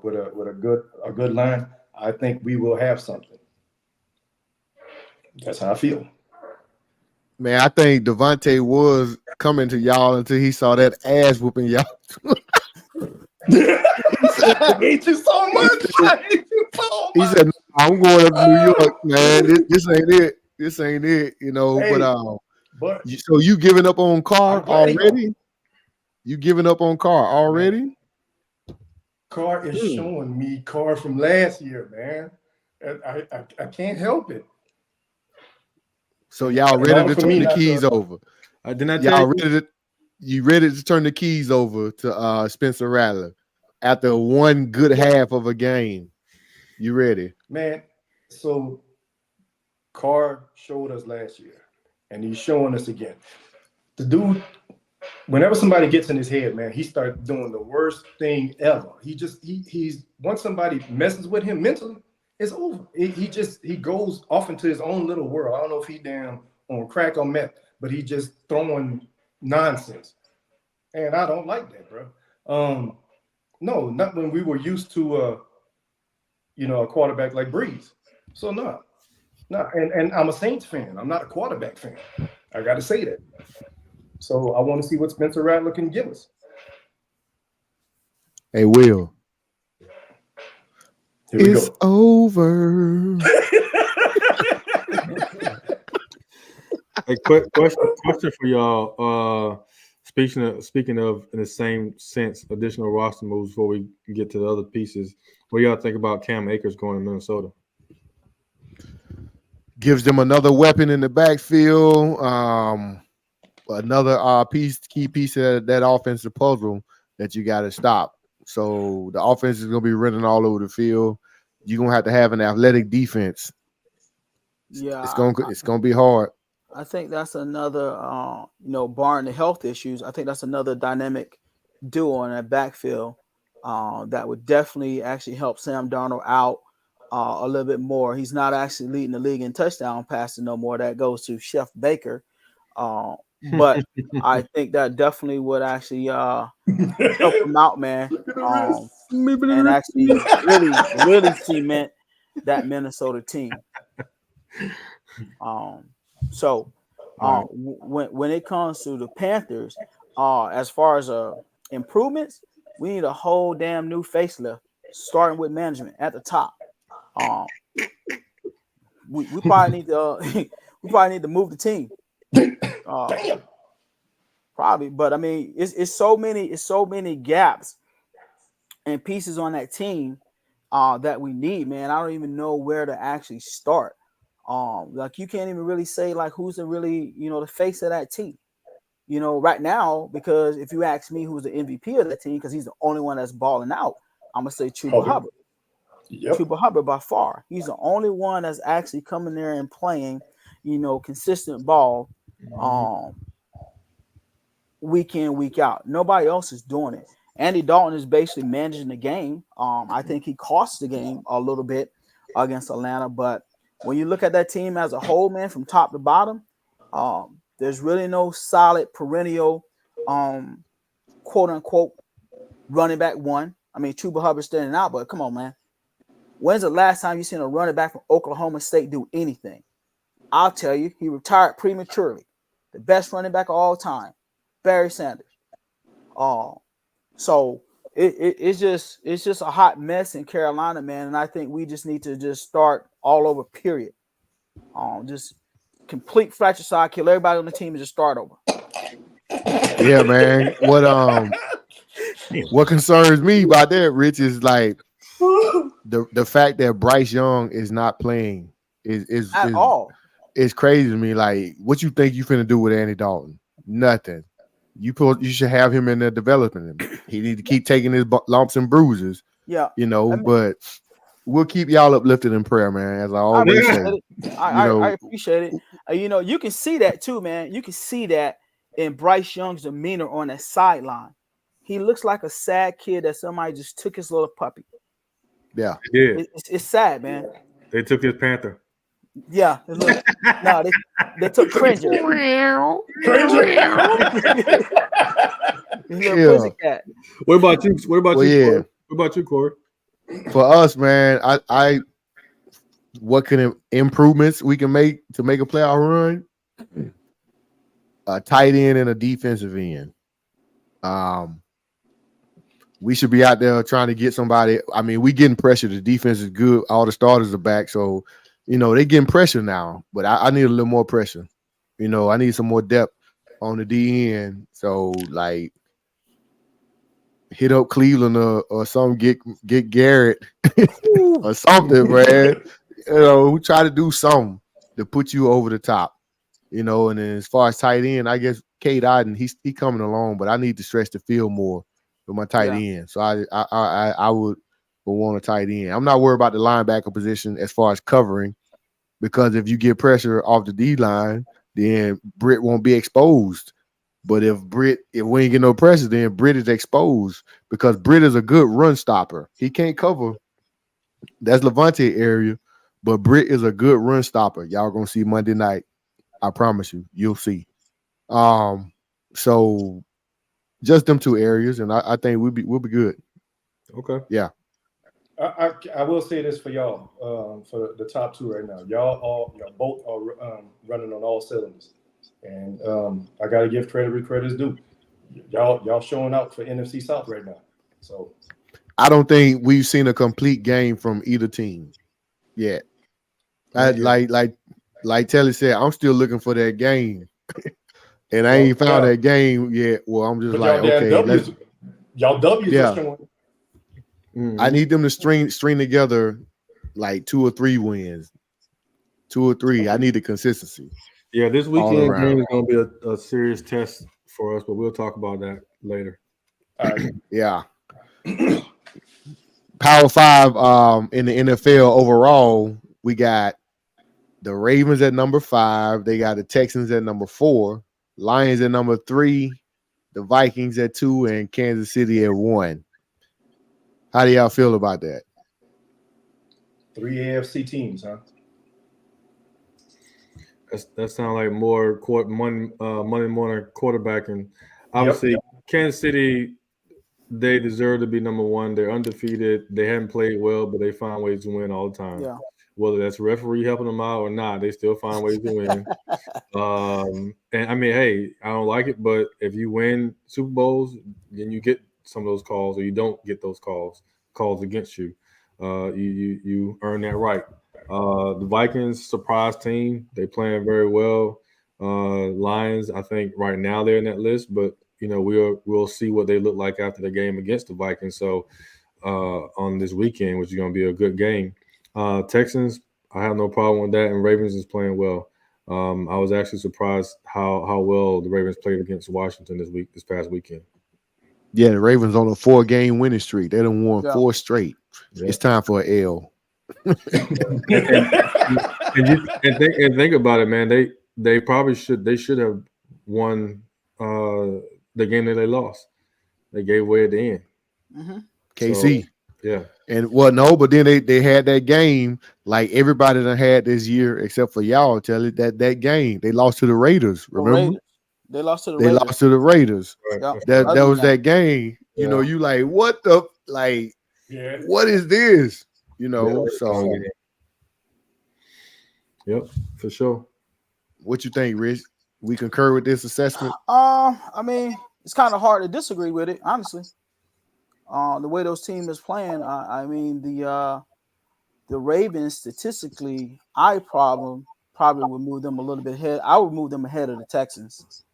with a good line, I think we will have something. That's how I feel. Man, I think Devontae was coming to y'all until he saw that ass whooping y'all. I hate you so much. I hate you so He much. said, "I'm going up to New York, man. This ain't it. This ain't it. You know." Hey, But but so you giving up on Carr I'm glad he already? You giving up on Carr already? Carr is showing me Carr from last year, man. And I can't help it. So y'all In ready order to for me turn the not to- keys over? Didn't I tell Y'all you? ready to turn the keys over to Spencer Rattler after one good half of a game? You ready? Man, so Carr showed us last year, and he's showing us again. The dude, whenever somebody gets in his head, man, he starts doing the worst thing ever. He's once somebody messes with him mentally, it's over. He goes off into his own little world. I don't know if he damn on crack or meth, but he just throwing nonsense, and I don't like that, bro. No, not when we were used to a quarterback like Breeze. So no. And I'm a Saints fan. I'm not a quarterback fan. I got to say that. So I want to see what Spencer Rattler can give us. Hey, Will. Here we It's go. over. A quick question for y'all. Speaking of in the same sense, additional roster moves before we get to the other pieces. What do y'all think about Cam Akers going to Minnesota? Gives them another weapon in the backfield. Another key piece of that offensive puzzle that you got to stop. So the offense is going to be running all over the field. You're going to have an athletic defense. Yeah, it's going to be hard. I think that's another, barring the health issues, I think that's another dynamic duo in that backfield that would definitely actually help Sam Darnold out a little bit more. He's not actually leading the league in touchdown passing no more. That goes to Chef Baker. But I think that definitely would actually help him out, man, and actually really cement that Minnesota team. When it comes to the Panthers, as far as improvements, we need a whole damn new facelift, starting with management at the top. We probably need to move the team. Probably, but I mean, it's so many gaps and pieces on that team that we need, man. I don't even know where to actually start. Like you can't even really say like who's the face of that team, right now, because if you ask me who's the MVP of that team, because he's the only one that's balling out, I'm gonna say Chuba Hubbard. Yep. Chuba Hubbard by far. He's the only one that's actually coming there and playing, consistent ball, week in, week out. Nobody else is doing it. Andy Dalton is basically managing the game. I think he cost the game a little bit against Atlanta, but when you look at that team as a whole, man, from top to bottom, there's really no solid perennial, quote unquote, running back one. I mean, Chuba Hubbard standing out, but come on, man. When's the last time you seen a running back from Oklahoma State do anything? I'll tell you, he retired prematurely. The best running back of all time, Barry Sanders. So it's just a hot mess in Carolina, man, and I think we just need to just start all over. Period. Just complete fratricide, kill everybody on the team, and just start over. Yeah, man. What concerns me about that, Rich, is like the fact that Bryce Young is not playing is all. It's crazy to me. Like, what you think you finna do with Andy Dalton? Nothing. You should have him in there developing him. He need to keep taking his lumps and bruises. Yeah, but we'll keep y'all uplifted in prayer, man. As I always say, I appreciate it. You can see that too, man. You can see that in Bryce Young's demeanor on that sideline. He looks like a sad kid that somebody just took his little puppy. Yeah, it's sad, man. They took his Panther. Yeah, they took Cringer. Pussycat. What about you? What about you? Yeah. Corey? What about you, Corey? For us, man, what can improvements we can make to make a playoff run? a tight end and a defensive end. We should be out there trying to get somebody. I mean, we getting pressure. The defense is good. All the starters are back, so they getting pressure now. But I need a little more pressure. I need some more depth on the D end. So like, hit up Cleveland or something. Get Garrett or something, man. Try to do something to put you over the top. And then as far as tight end, I guess Cade Otton, he coming along, but I need to stretch the field more with my tight end. So I would want a tight end. I'm not worried about the linebacker position as far as covering, because if you get pressure off the D line, then Britt won't be exposed. But if we ain't get no pressure, then Britt is exposed, because Britt is a good run stopper. He can't cover. That's Levante area, but Britt is a good run stopper. Y'all gonna see Monday night. I promise you, you'll see. So just them two areas, and I think we'll be good. Okay. Yeah. I will say this for y'all, for the top two right now. Y'all both are running on all cylinders, and I got to give credit where credit's due. Y'all showing out for NFC South right now. So I don't think we've seen a complete game from either team yet. Like Telly said, I'm still looking for that game, and I ain't found that game yet. Well, I'm just like, okay, y'all W's are showing. I need them to string together like 2 or 3 wins. 2 or 3. I need the consistency. Yeah, this weekend game is going to be a serious test for us, but we'll talk about that later. Yeah. Power 5 in the NFL overall, we got the Ravens at number 5. They got the Texans at number 4, Lions at number 3, the Vikings at 2, and Kansas City at 1. How do y'all feel about that? 3 AFC teams, huh? That sounds like more Monday morning quarterbacking. Obviously, Kansas City, they deserve to be number 1. They're undefeated. They haven't played well, but they find ways to win all the time. Yeah. Whether that's referee helping them out or not, they still find ways to win. And I mean, hey, I don't like it, but if you win Super Bowls, then you get some of those calls, or you don't get those calls against you. You earn that right. The Vikings, surprise team. They playing very well. Lions, I think right now they're in that list, but we'll see what they look like after the game against the Vikings. So on this weekend, which is going to be a good game. Texans, I have no problem with that, and Ravens is playing well. I was actually surprised how well the Ravens played against Washington this past weekend. Yeah, the Ravens on a 4-game winning streak. They done won 4 straight. Yeah. It's time for an L. and think about it, man. They probably should have won the game that they lost. They gave away at the end. Mm-hmm. KC. So, yeah. And but then they had that game like everybody done had this year except for y'all. Tell it that game they lost to the Raiders. Remember? They lost to the Raiders. They lost to the Raiders. Right. That was that game. Yeah. You like what the what is this? So. Yep, for sure. What you think, Rich? We concur with this assessment? I mean, it's kind of hard to disagree with it, honestly. The way those teams is playing, I mean, the Ravens statistically, probably would move them a little bit ahead. I would move them ahead of the Texans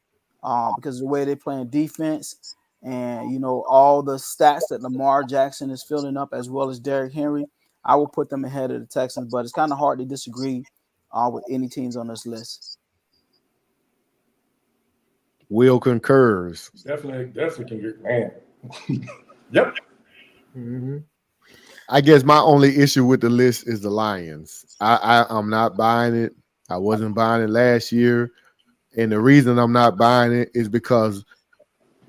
because of the way they're playing defense and, all the stats that Lamar Jackson is filling up as well as Derrick Henry. I will put them ahead of the Texans, but it's kind of hard to disagree with any teams on this list. Will concurs. Definitely can man. Yep. Mm-hmm. I guess my only issue with the list is the Lions. I'm not buying it. I wasn't buying it last year. And the reason I'm not buying it is because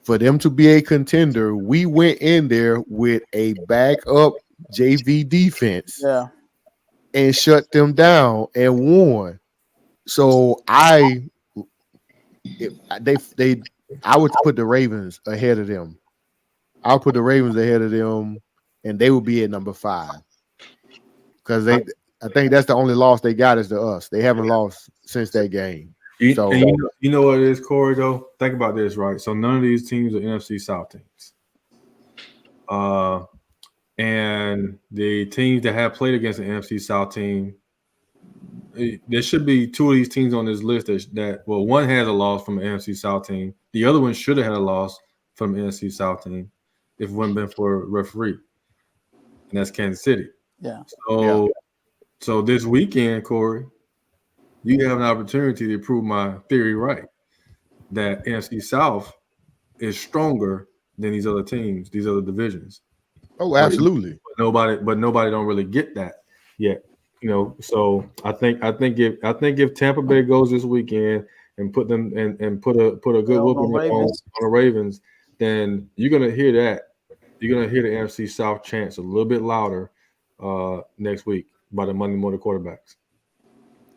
for them to be a contender, we went in there with a backup JV defense and shut them down and won. So I would put the Ravens ahead of them. I'll put the Ravens ahead of them, and they will be at number 5 because I think that's the only loss they got is to us. They haven't lost since that game. So You know what it is, Corey, though? Think about this, right? So none of these teams are NFC South teams. And the teams that have played against the NFC South team, there should be two of these teams on this list that one has a loss from an NFC South team. The other one should have had a loss from an NFC South team if it wouldn't been for a referee. And that's Kansas City. Yeah. So this weekend, Corey, you have an opportunity to prove my theory right. That NFC South is stronger than these other teams, these other divisions. Oh, absolutely. But nobody don't really get that yet. So I think if Tampa Bay goes this weekend and put them and put a good whooping on the Ravens, then you're gonna hear that. You're gonna hear the NFC South chants a little bit louder next week by the Monday morning quarterbacks.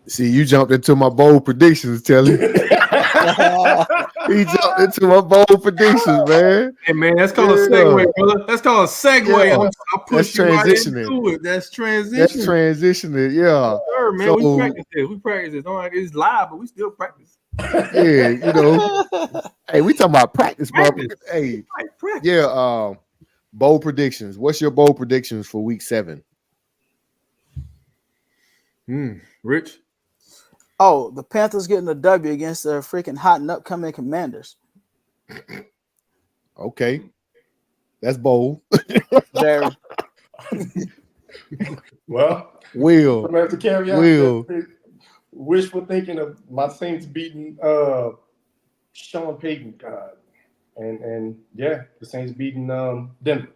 See, you jumped into my bold predictions, Telly. He jumped into my bold predictions, man. Hey, man, that's called a segue, brother. That's called a segue. Yeah. I'll push you right into it. That's transitioning. That's transitioning, yeah. Sure, man. So, we practice this. Don't it's live, but we still practice. Yeah, hey, we talking about practice, bro. Hey, practice. Yeah, bold predictions. What's your bold predictions for week 7? Rich? Oh, the Panthers getting a W against the freaking hot and upcoming Commanders. Okay. That's bold. Very. Well, Will. I'm gonna have to carry out Will. wishful thinking of my Saints beating Sean Payton. God. And yeah, the Saints beating Denver.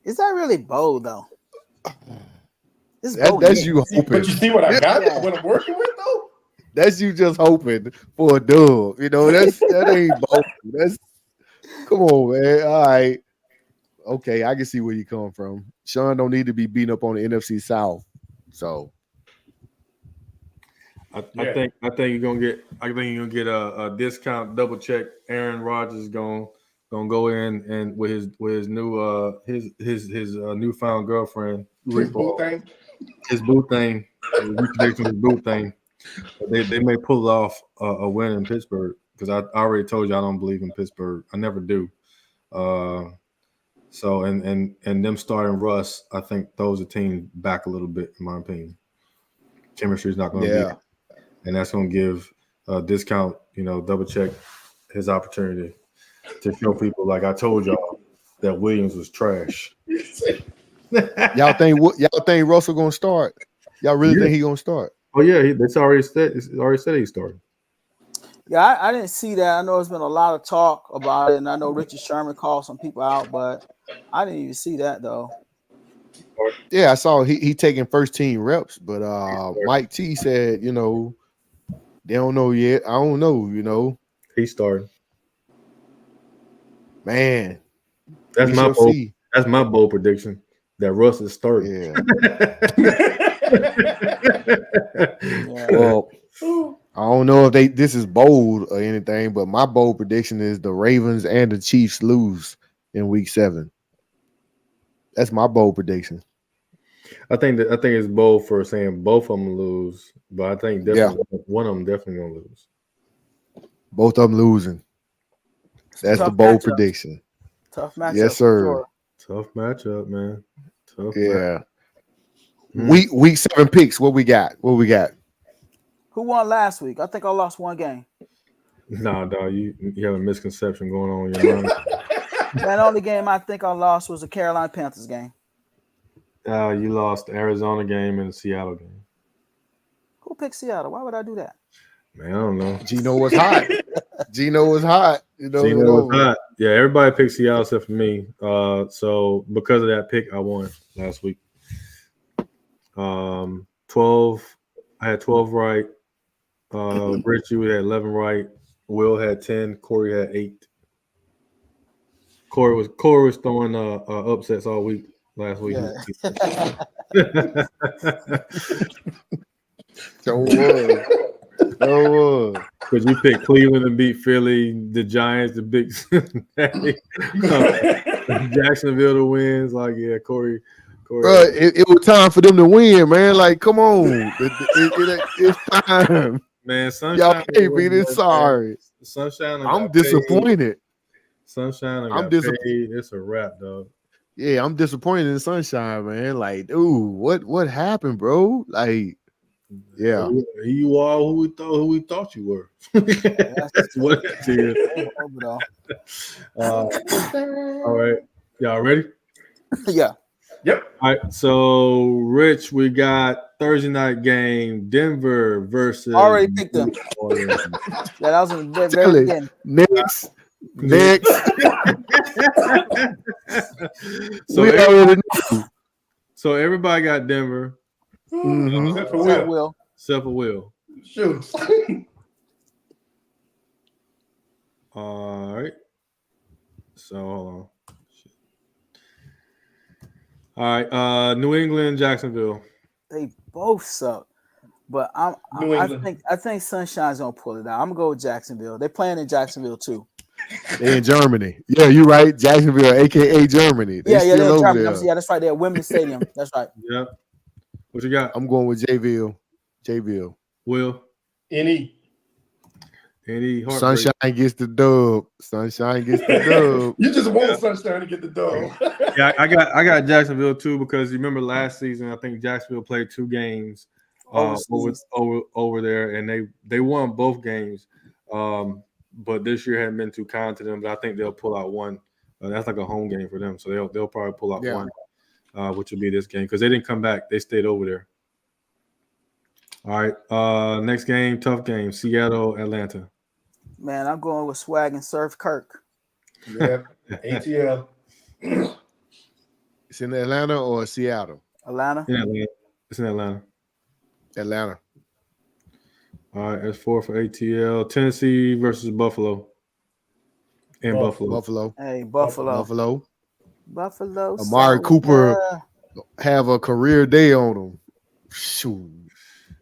Is that really bold though? It's bold. That's you hoping. But you see what I got? Yeah. What I'm working with though? That's you just hoping for a dub. That ain't bold. That's come on, man. All right. Okay, I can see where you come from. Sean don't need to be beating up on the NFC South. So I think you're gonna get a discount double check. Aaron Rodgers is gonna go in and with his new his newfound girlfriend. His boot thing. His boot thing. His boot thing. They may pull off a win in Pittsburgh because I already told you I don't believe in Pittsburgh. I never do. So and them starting Russ, I think throws the team back a little bit, in my opinion. Chemistry is not going to be, and that's going to give a discount. Double check his opportunity to show people, like I told y'all, that Williams was trash. y'all think Russell gonna start? Y'all really think he gonna start? Oh yeah, that's already said. It's already said he started. Yeah, I didn't see that. I know there's been a lot of talk about it, and I know Richard Sherman called some people out, but I didn't even see that though. Yeah, I saw he taking first team reps, but Mike T said, they don't know yet. I don't know, He started. Man, that's my bold prediction that Russ is starting. Yeah. Well, I don't know if this is bold or anything, but my bold prediction is the Ravens and the Chiefs lose in week 7. That's my bold prediction. I think it's bold for saying both of them lose, but I think one of them definitely gonna lose. Both of them losing. That's Tough the bold matchup. prediction. Tough matchup. Yes, sir. Sure. Tough matchup, man. Tough. Yeah. Matchup. Week 7 picks. What we got? Who won last week? I think I lost one game. Nah, dog, you have a misconception going on in your mind. That only game I think I lost was the Carolina Panthers game. You lost the Arizona game and the Seattle game. Who picked Seattle? Why would I do that? Man, I don't know. Gino was hot. Gino was hot. Gino was hot. Yeah, everybody picked Seattle except for me. So because of that pick, I won last week. 12. I had 12 right. Rich, you had 11 right. Will had 10. Corey had 8. Corey was throwing upsets all week last week. Yeah. So was. Because you picked Cleveland to beat Philly, the Giants to beat Jacksonville to wins. Like, yeah, Corey Bro, it was time for them to win, man. Like, come on. It's time. Man, Sunshine. Y'all can't be this sorry. Sunshine. I'm disappointed. Sunshine. I'm disappointed. It's a wrap, dog. Yeah, I'm disappointed in Sunshine, man. Like, dude, what happened, bro? Like, yeah. You are who we thought you were. That's what it is. All right. Y'all ready? Yeah. Yep. All right. So, Rich, we got Thursday night game, Denver versus. Already picked them. Yeah, that was in the very beginning. Next. So everybody got Denver. Mm-hmm. Except for Will. Shoot. All right. So hold on. All right. New England, Jacksonville. They both suck. But I think Sunshine's gonna pull it out. I'm gonna go with Jacksonville. They're playing in Jacksonville too. They're in Germany. Yeah, you're right. Jacksonville, aka Germany. They're in Germany. Yeah, that's right. They're at Wembley Stadium. That's right. Yeah. What you got? I'm going with J-Ville. Will. Any Sunshine gets the dub. You just want Sunshine to get the dub. Yeah, I got Jacksonville too because you remember last season I think Jacksonville played 2 games over there and they won both games. But this year hadn't been too kind to them. But I think they'll pull out one. That's like a home game for them, so they'll probably pull out one, which will be this game because they didn't come back. They stayed over there. All right. Next game, tough game. Seattle, Atlanta. Man, I'm going with Swag and Surf Kirk. Yeah, ATL. It's in Atlanta or Seattle? Atlanta. It's in Atlanta. Atlanta. All right, that's 4 for ATL. Tennessee versus Buffalo. And Buffalo. Hey, Buffalo. Amari Cooper have a career day on him. Shoot.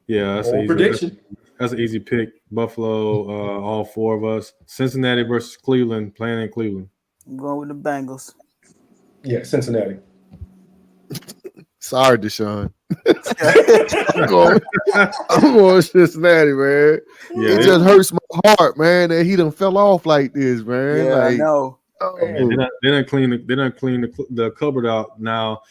Yeah, that's an prediction. That's an easy pick. Buffalo, all 4 of us. Cincinnati versus Cleveland, playing in Cleveland. I'm going with the Bengals. Yeah, Cincinnati. Sorry, Deshaun. I'm going Cincinnati, man. Yeah, it just hurts my heart, man, that he done fell off like this, man. Yeah, like, I know. They done clean the cupboard out now.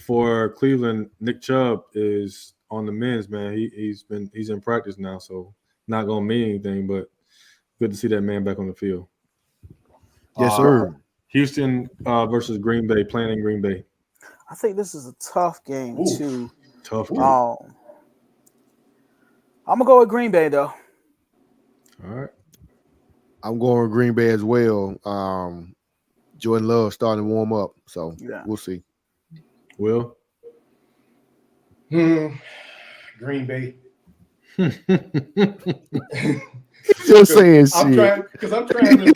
For Cleveland, Nick Chubb is on the men's, man. He's in practice now, so not gonna mean anything, but good to see that man back on the field. Yes, sir. Houston versus Green Bay, playing in Green Bay. I think this is a tough game too. Tough game. I'm gonna go with Green Bay though. All right. I'm going with Green Bay as well. Jordan Love starting to warm up, so we'll see. Will? Green Bay. Still saying shit. I'm trying to.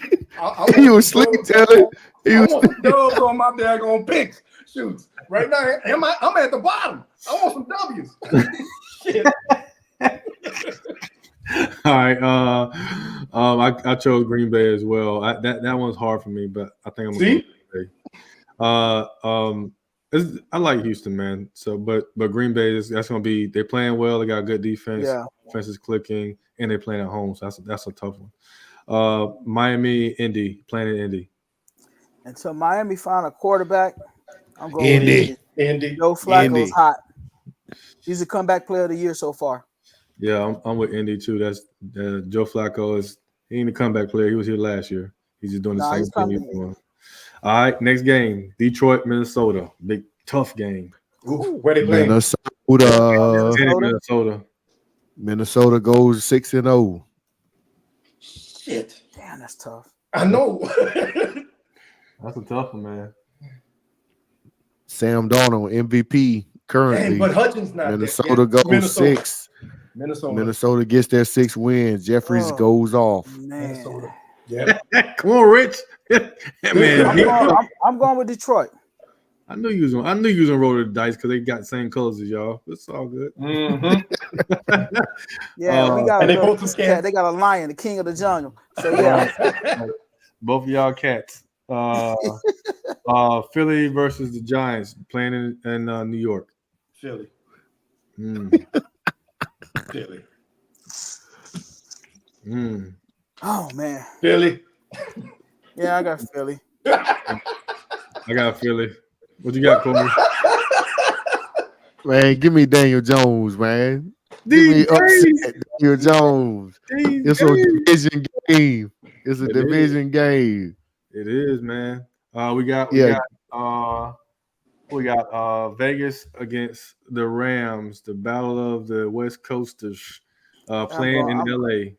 He was sleep telling. He was dubs on my daggone picks. Shoots. Right now, I'm at the bottom. I want some W's. Shit. All right. I chose Green Bay as well. That one's hard for me, but I think I'm gonna go Green Bay. I like Houston, man. So, but Green Bay that's gonna be. They're playing well. They got good defense. Yeah. Defense is clicking, and they're playing at home. So that's a tough one. Miami, Indy, playing in Indy. Until Miami find a quarterback, I'm going Indy. Indy. Joe Flacco's hot. He's a comeback player of the year so far. Yeah, I'm with Indy too. That's Joe Flacco he ain't a comeback player. He was here last year. He's just doing the same thing he's doing. All right, next game, Detroit, Minnesota. Big tough game. Ooh, where they playing? Minnesota goes 6-0. Shit. Damn, that's tough. I know. That's a tough one, man. Sam Darnold, MVP currently. Dang, but Hutchins not. Minnesota goes 6. Minnesota gets their 6 wins. Jeffries goes off. Minnesota. Yeah. Come on, Rich. Man, I'm going with Detroit. I knew you was gonna roll the dice because they got the same colors as y'all. It's all good. Mm-hmm. Yeah, we got and they both cat. They got a lion, the king of the jungle. So yeah, both of y'all cats. Philly versus the Giants playing in New York. Philly. Mm. Philly. Mm. Oh man. Philly. Yeah, I got Philly. I got Philly. What you got, Corey? Man, give me Daniel Jones, man. Give me upset Daniel Jones. It's a division game. It's a division game. It is, man. We got Vegas against the Rams, the battle of the West Coasters, playing in LA.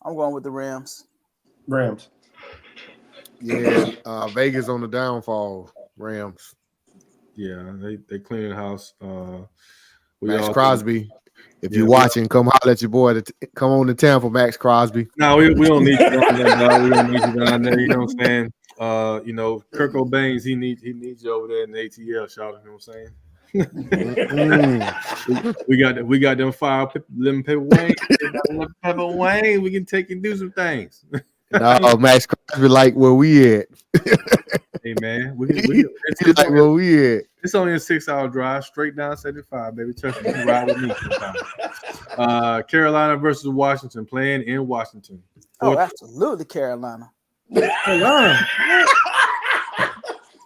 I'm going with the Rams. Rams. Yeah, Vegas on the downfall. Rams. Yeah, they cleaning the house. Max Crosby. If you're watching, come holler at your boy. Come on to Tampa, Max Crosby. No, we don't need you down there, dog. We don't need you down there. You know what I'm saying? Kirk Cobain, he needs you over there in the ATL, shout out. You know what I'm saying? we got them lemon pepper Wayne. We can take and do some things. No, Max Crosby like where we at. Hey man, it's like where we at. It's only a 6-hour drive straight down 75, baby. Trust me, you can ride with me sometime. Carolina versus Washington, playing in Washington. Absolutely, Carolina. I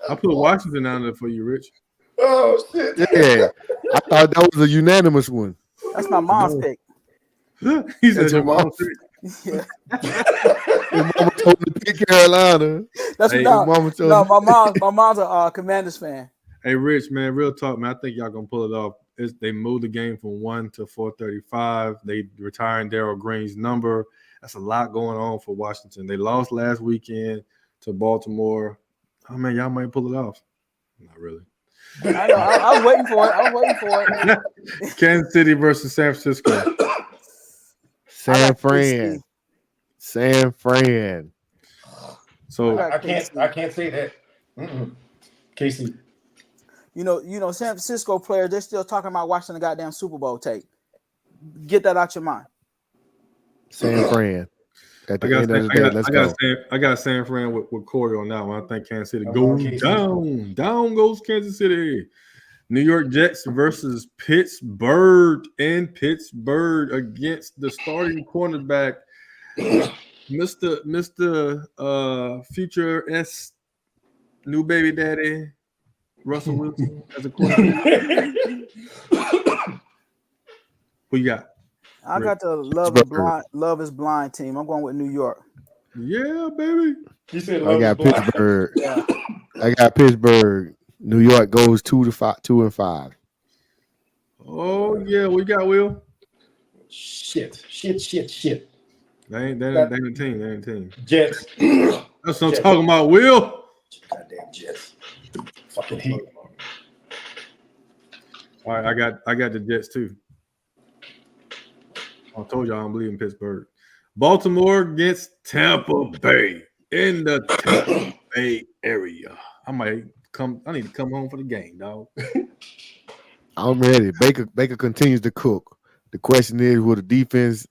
put Washington down there for you, Rich. Oh shit! Yeah, I thought that was a unanimous one. That's my mom's pick. He said your mom's pick. Yeah. Your mama told me to pick Carolina. That's Hey, my mama. My mom's a Commanders fan. Hey, Rich, man, real talk, man. I think y'all gonna pull it off. They moved the game from 1 to 4:35. They retiring Darryl Green's number. That's a lot going on for Washington. They lost last weekend to Baltimore. Oh man, y'all might pull it off. Not really. I know. I was waiting for it. Kansas City versus San Francisco. San Fran. So I can't say that. KC. You know, San Francisco players, they're still talking about watching the goddamn Super Bowl tape. Get that out your mind. San Fran. At the end of the day, let's go. I got San Fran with Corey on that one. I think Kansas City goes down. Down goes Kansas City. New York Jets versus Pittsburgh in Pittsburgh against the starting cornerback, Mr. Future S new baby daddy, Russell Wilson as a quarterback. Who you got? I got the Love is Blind team. I'm going with New York. Yeah, baby. You said I got Pittsburgh. I got Pittsburgh. New York goes 2-5. Oh yeah, what you got, Will? Shit. They ain't a team. They ain't a team. Jets. That's what I'm talking about, Will. Goddamn Jets. Fucking hate them. All right, I got the Jets too. I told you I don't believe in Pittsburgh. Baltimore against Tampa Bay in the Tampa Bay area. I need to come home for the game, dog. I'm ready. Baker continues to cook. The question is, will the defense,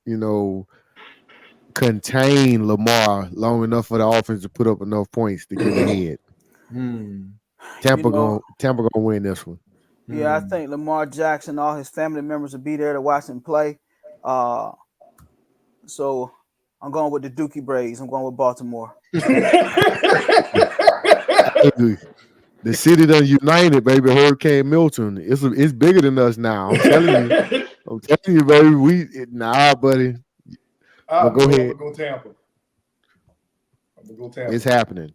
contain Lamar long enough for the offense to put up enough points to get ahead? Tampa gonna win this one. Yeah, I think Lamar Jackson, all his family members will be there to watch him play. So I'm going with the Dookie Braves. I'm going with Baltimore. The city done united, baby. Hurricane Milton. It's bigger than us now. I'm telling you, baby. Buddy. Go ahead. I'm gonna go Tampa. It's happening.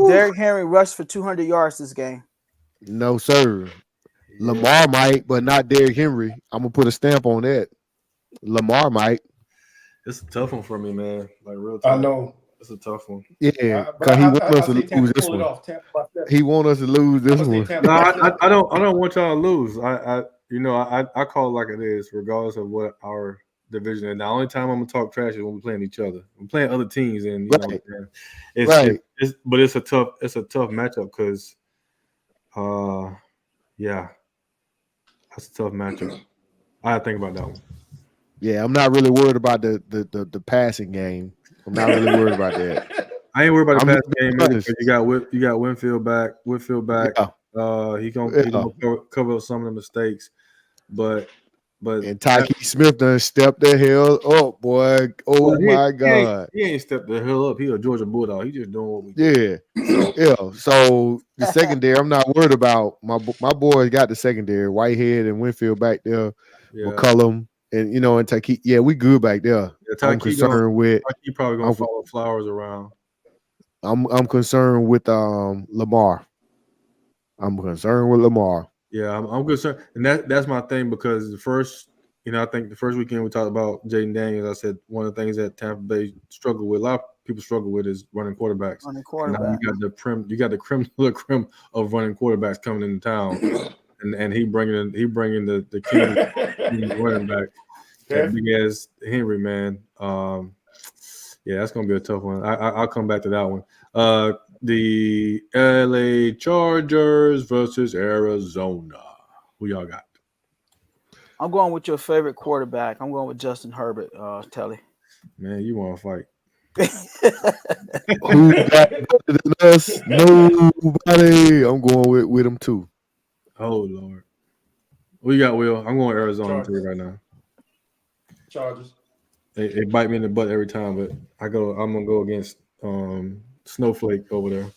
Derrick Henry rushed for 200 yards this game. No, sir. Lamar might, but not Derrick Henry. I'm gonna put a stamp on that. Lamar might. It's a tough one for me, man. Like real tough. I know. It's a tough one. Yeah, because he wants us to lose this one. He wants us to lose this one. No, I don't want y'all to lose. I call it like it is, regardless of what our division is. The only time I'm gonna talk trash is when we're playing each other. I'm playing other teams, and but it's a tough matchup because, that's a tough matchup. I have to think about that one. Yeah, I'm not really worried about the passing game. I'm not really worried about that. I ain't worried about the I'm pass just game being either, honest. 'cause you got Winfield back. He gonna cover up some of the mistakes, but And Tyke Smith done stepped the hell up, boy. Oh my God. he ain't stepped the hell up. He a Georgia Bulldog. He just doing what we do. Yeah. So the secondary, I'm not worried about. My boys got the secondary. Whitehead and Winfield back there. Yeah, McCullum and and Tyke. Yeah, we good back there. I'm concerned with. He probably gonna follow Flowers around. I'm concerned with Lamar. I'm concerned with Lamar. Yeah, I'm concerned, and that's my thing because I think the first weekend we talked about Jaden Daniels. I said one of the things that Tampa Bay struggle with, a lot of people struggle with, is running quarterbacks. On the And quarterback. now you got the creme de la creme of running quarterbacks coming into town, and he bringing the king running back, that big ass Henry, man. Yeah, that's gonna be a tough one. I'll come back to that one. The LA Chargers versus Arizona. Who y'all got? I'm going with your favorite quarterback. I'm going with Justin Herbert, Telly. Man, you want to fight? Who got better than us? Nobody. I'm going with him too. Oh Lord. What you got, Will? I'm going Arizona too right now. Chargers. They bite me in the butt every time, but I'm gonna go against Snowflake over there.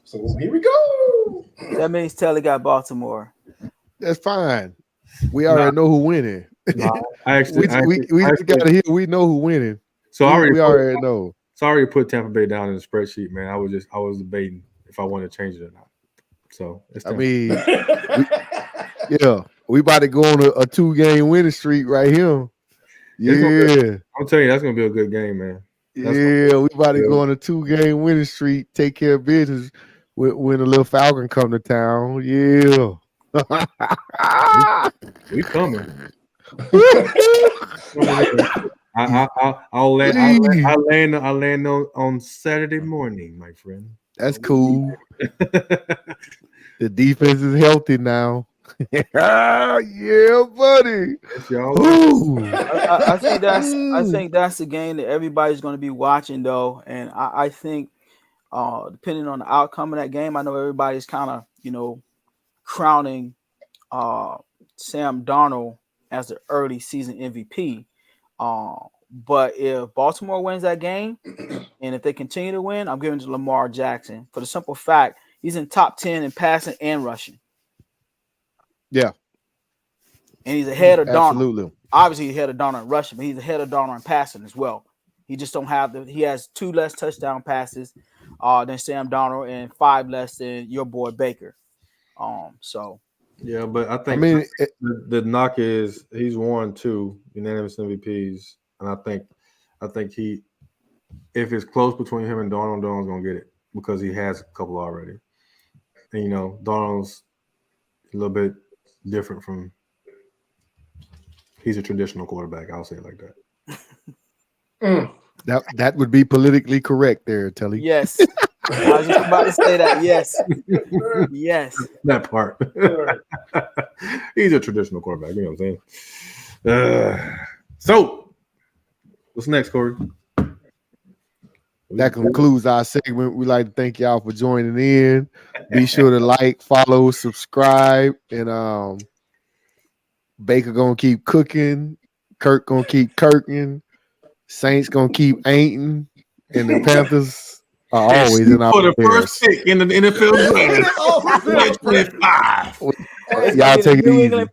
So here we go. That means Telly got Baltimore. That's fine. We already know who winning. I actually got to hear. We know who winning. So we already know. So I already put Tampa Bay down in the spreadsheet, man. I was debating if I wanted to change it or not. So we about to go on a 2-game winning streak right here. Yeah, I'm telling you, that's gonna be a good game, man. We about to go on a 2-game winning streak. Take care of business when the little Falcon come to town. Yeah, we coming. I'll land on Saturday morning, my friend. That's cool. The defense is healthy now. Yeah, buddy. I think that's the game that everybody's going to be watching, though, and I think depending on the outcome of that game, I know everybody's kind of crowning Sam Darnold as the early season MVP. But if Baltimore wins that game, and if they continue to win, I'm giving it to Lamar Jackson for the simple fact he's in top 10 in passing and rushing. Yeah. And he's ahead of Darnold. Absolutely. Obviously, he's ahead of Darnold in rushing, but he's ahead of Darnold in passing as well. He just don't have he has 2 less touchdown passes than Sam Darnold and 5 less than your boy Baker. So yeah, but I think the knock is he's won 2 unanimous MVPs, and I think he, if it's close between him and Darnold's gonna get it because he has a couple already. And Darnold's a little bit different from. He's a traditional quarterback. I'll say it like that. That would be politically correct there, Telly. Yes. I was just about to say that. Yes. Yes. That part. He's a traditional quarterback. You know what I'm saying? So, what's next, Corey? That concludes our segment. We'd like to thank y'all for joining in. Be sure to like, follow, subscribe, and Baker gonna keep cooking. Kirk gonna keep kirking. Saints gonna keep ainting, and the Panthers are always in our for the first pick in the NFL draft. 2025. Y'all take it easy.